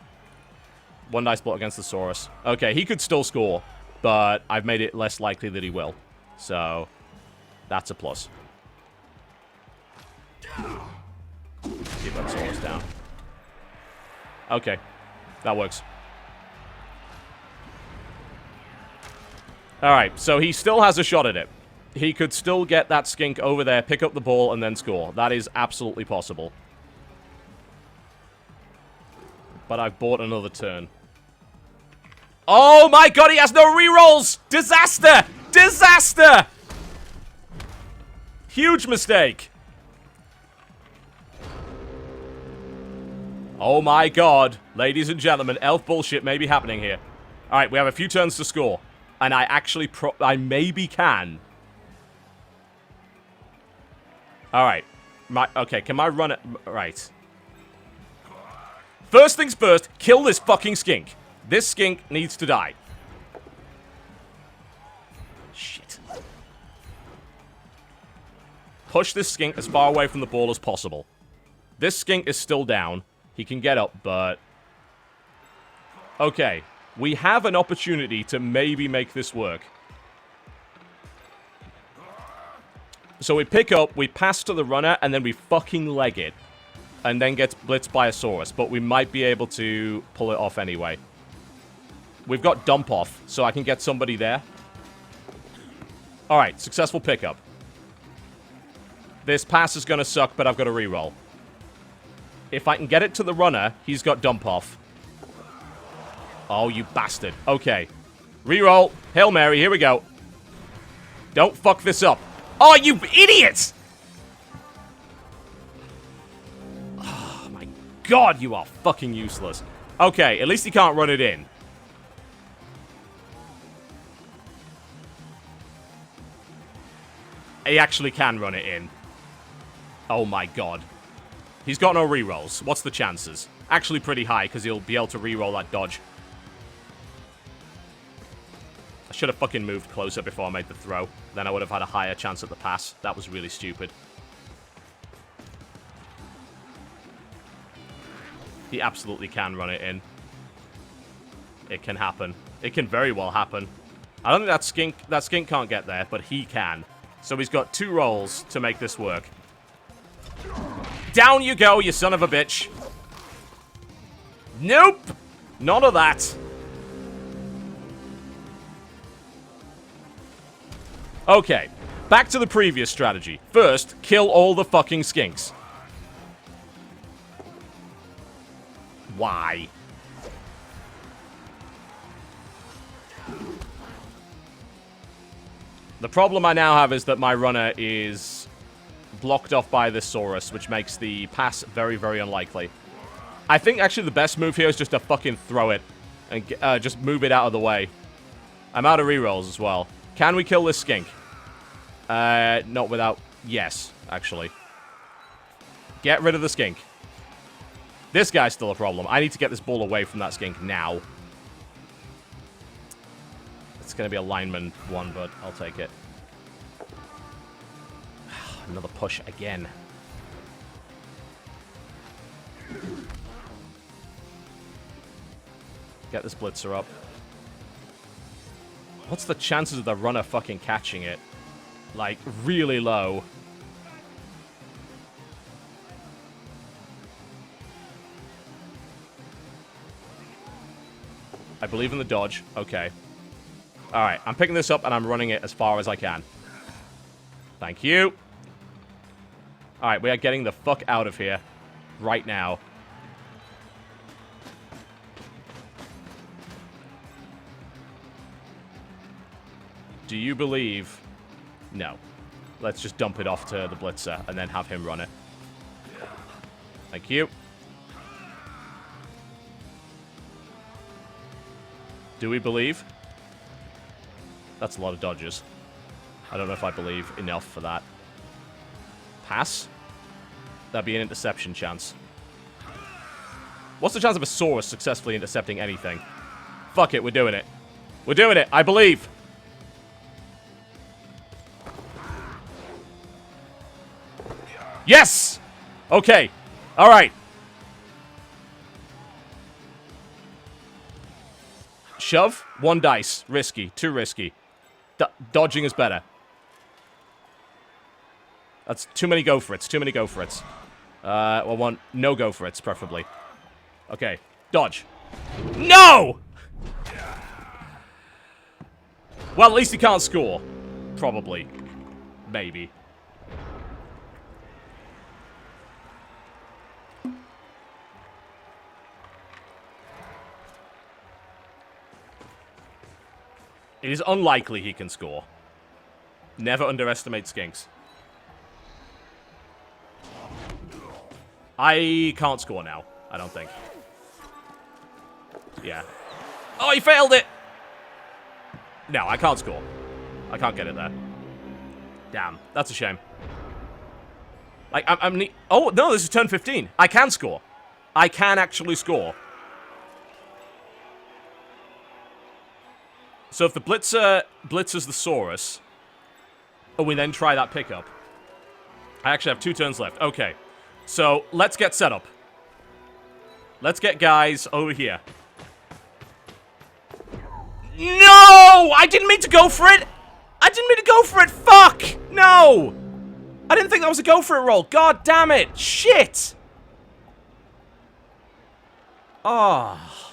1 dice block against the Saurus. Okay, he could still score, but I've made it less likely that he will. So, that's a plus. Keep that Saurus down. Okay, that works. Alright, so he still has a shot at it. He could still get that skink over there, pick up the ball, and then score. That is absolutely possible. But I've bought another turn. Oh my god, he has no rerolls! Disaster! Disaster! Huge mistake. Oh my god. Ladies and gentlemen, elf bullshit may be happening here. Alright, we have a few turns to score. And I actually I maybe can. Alright. Okay, can I run it? Right. First things first, kill this fucking skink. This skink needs to die. Shit. Push this skink as far away from the ball as possible. This skink is still down. He can get up, but... Okay. We have an opportunity to maybe make this work. So we pick up, we pass to the runner, and then we fucking leg it. And then gets blitzed by a Saurus. But we might be able to pull it off anyway. We've got dump off, so I can get somebody there. Alright, successful pickup. This pass is going to suck, but I've got to reroll. If I can get it to the runner, he's got dump off. Oh, you bastard. Okay. Reroll. Hail Mary, here we go. Don't fuck this up. Oh, you idiot! Oh, my God, you are fucking useless. Okay, at least he can't run it in. He actually can run it in. Oh, my God. He's got no rerolls. What's the chances? Actually pretty high, because he'll be able to reroll that dodge. I should have fucking moved closer before I made the throw. Then I would have had a higher chance at the pass. That was really stupid. He absolutely can run it in. It can happen. It can very well happen. I don't think that skink can't get there, but he can. So he's got 2 rolls to make this work. Down you go, you son of a bitch. Nope. None of that. Okay, back to the previous strategy. First, kill all the fucking skinks. Why? The problem I now have is that my runner is blocked off by this Saurus, which makes the pass very, very unlikely. I think actually the best move here is just to fucking throw it and just move it out of the way. I'm out of rerolls as well. Can we kill this skink? Not without... Yes, actually. Get rid of the skink. This guy's still a problem. I need to get this ball away from that skink now. It's going to be a lineman one, but I'll take it. Another push again. Get this blitzer up. What's the chances of the runner fucking catching it? Like, really low. I believe in the dodge. Okay. Alright, I'm picking this up and I'm running it as far as I can. Thank you. Alright, we are getting the fuck out of here. Right now. Do you believe... No. Let's just dump it off to the blitzer and then have him run it. Thank you. Do we believe? That's a lot of dodges. I don't know if I believe enough for that. Pass? That'd be an interception chance. What's the chance of a Saurus successfully intercepting anything? Fuck it, we're doing it. We're doing it, I believe! Yes! Okay. Alright. Shove. 1 dice. Risky. Too risky. Dodging is better. That's too many go for it's. Too many go for it's. Well, 1 no go for it's, preferably. Okay. Dodge. No! Well, at least he can't score. Probably. Maybe. It is unlikely he can score. Never underestimate skinks. I can't score now, I don't think. Yeah. Oh, he failed it! No, I can't score. I can't get it there. Damn, that's a shame. Like, oh, no, this is turn 15. I can score. I can actually score. So if the blitzer blitzes the Saurus, and we then try that pickup, I actually have 2 turns left. Okay, so let's get set up. Let's get guys over here. No! I didn't mean to go for it! I didn't mean to go for it! Fuck! No! I didn't think that was a go for it roll. God damn it! Shit! Ah. Oh.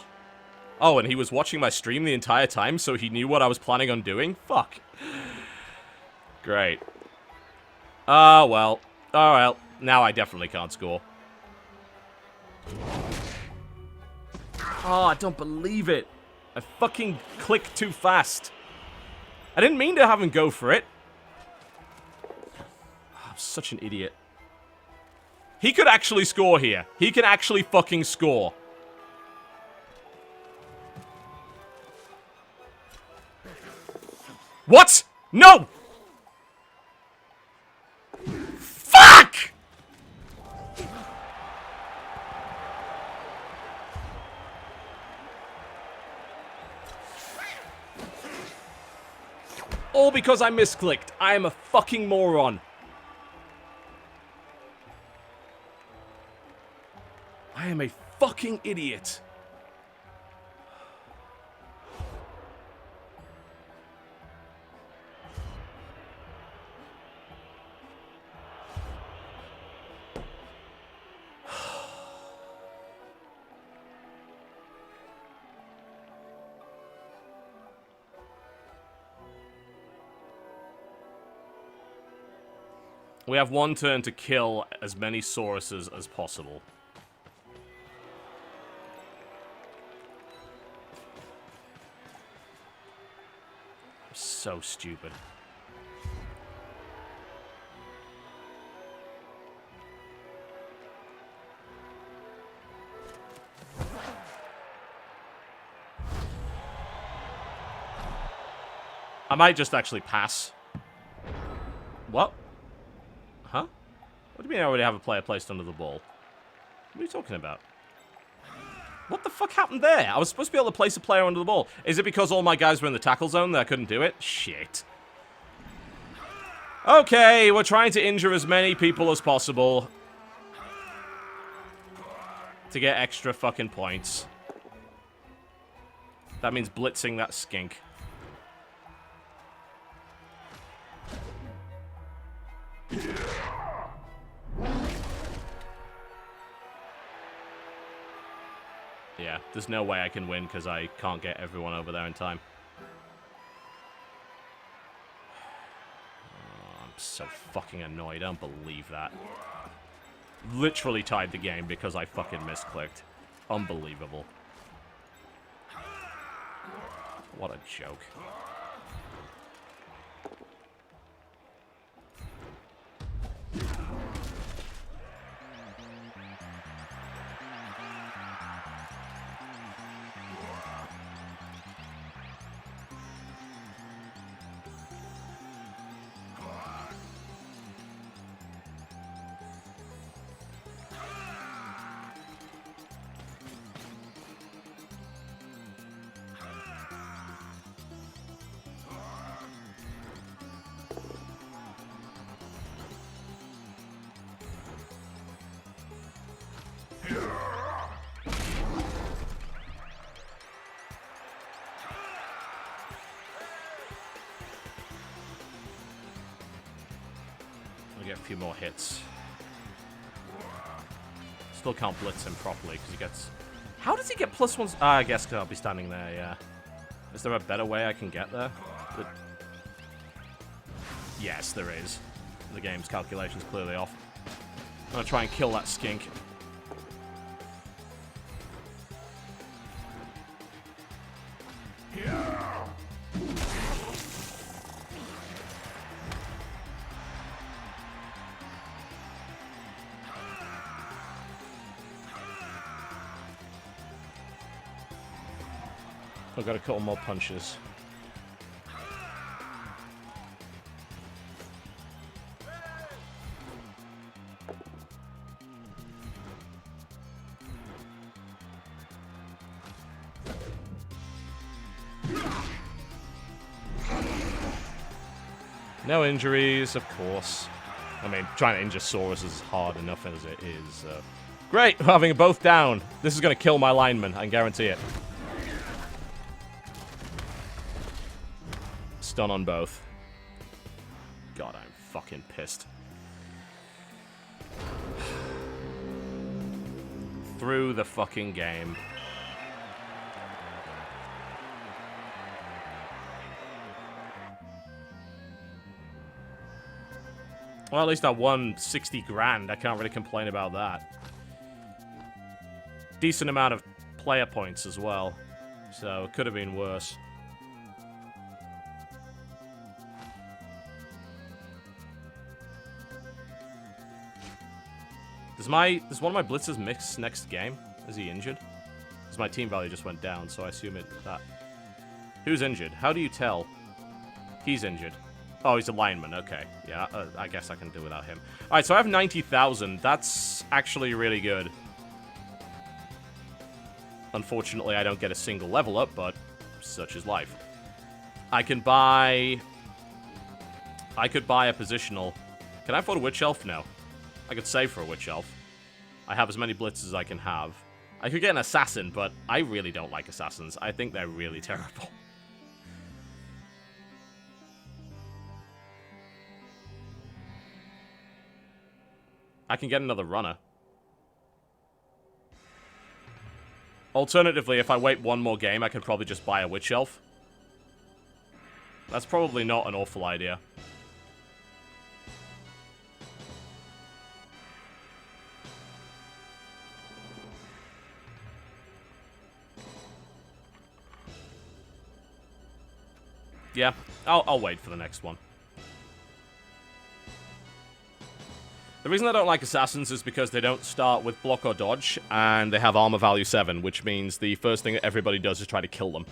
Oh, and he was watching my stream the entire time, so he knew what I was planning on doing? Fuck. Great. Well. Alright. Now I definitely can't score. Oh, I don't believe it. I fucking clicked too fast. I didn't mean to have him go for it. I'm such an idiot. He could actually score here. He can actually fucking score. What? No! Fuck! All because I misclicked. I am a fucking moron. I am a fucking idiot. We have 1 turn to kill as many Sauruses as possible. I'm so stupid. I might just actually pass. What? Huh? What do you mean I already have a player placed under the ball? What are you talking about? What the fuck happened there? I was supposed to be able to place a player under the ball. Is it because all my guys were in the tackle zone that I couldn't do it? Shit. Okay, we're trying to injure as many people as possible to get extra fucking points. That means blitzing that skink. Yeah, there's no way I can win because I can't get everyone over there in time. Oh, I'm so fucking annoyed. I don't believe that. Literally tied the game because I fucking misclicked. Unbelievable. What a joke. Get a few more hits. Still can't blitz him properly because he gets... How does he get plus ones? Ah, I guess I'll be standing there, yeah. Is there a better way I can get there? Yes, there is. The game's calculation's clearly off. I'm gonna try and kill that skink. I've got a couple more punches. No injuries, of course. I mean, trying to injure Saurus is hard enough as it is. Great, having them both down. This is going to kill my lineman, I can guarantee it. Stun on both. God, I'm fucking pissed. Through the fucking game. Well, at least I won 60 grand. I can't really complain about that. Decent amount of player points as well. So, it could have been worse. Does one of my blitzers mix next game? Is he injured? Because my team value just went down, so I assume that... Who's injured? How do you tell? He's injured. Oh, he's a lineman. Okay. Yeah, I guess I can do without him. Alright, so I have 90,000. That's actually really good. Unfortunately, I don't get a single level up, but such is life. I could buy a positional. Can I afford a Witch Elf? No. I could save for a Witch Elf. I have as many blitzes as I can have. I could get an Assassin, but I really don't like Assassins. I think they're really terrible. I can get another runner. Alternatively, if I wait one more game, I could probably just buy a Witch Elf. That's probably not an awful idea. Yeah, I'll wait for the next one. The reason I don't like Assassins is because they don't start with block or dodge, and they have armor value 7, which means the first thing that everybody does is try to kill them.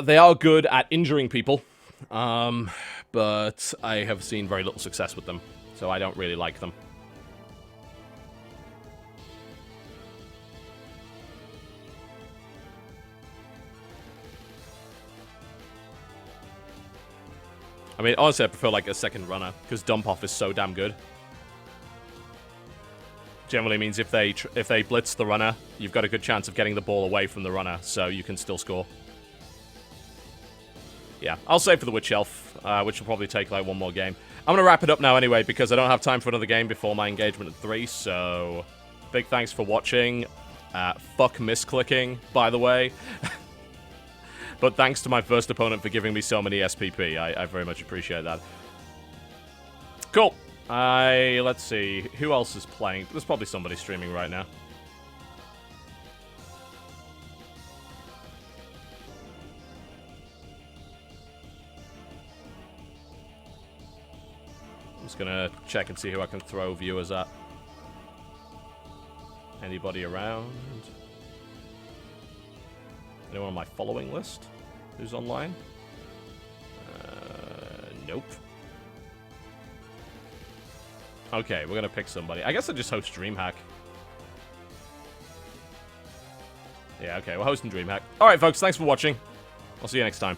They are good at injuring people, but I have seen very little success with them, so I don't really like them. I mean, honestly, I prefer, like, a second runner, because dump-off is so damn good. Generally means if they blitz the runner, you've got a good chance of getting the ball away from the runner, so you can still score. Yeah, I'll save for the Witch Elf, which will probably take, like, one more game. I'm going to wrap it up now anyway, because I don't have time for another game before my engagement at 3, so... Big thanks for watching. Fuck misclicking, by the way. But thanks to my first opponent for giving me so many SPP. I very much appreciate that. Cool. Let's see. Who else is playing? There's probably somebody streaming right now. I'm just gonna check and see who I can throw viewers at. Anybody around? Anyone on my following list who's online? Nope. Okay, we're gonna pick somebody. I guess I just host DreamHack. Yeah, okay, we're hosting DreamHack. Alright, folks, thanks for watching. I'll see you next time.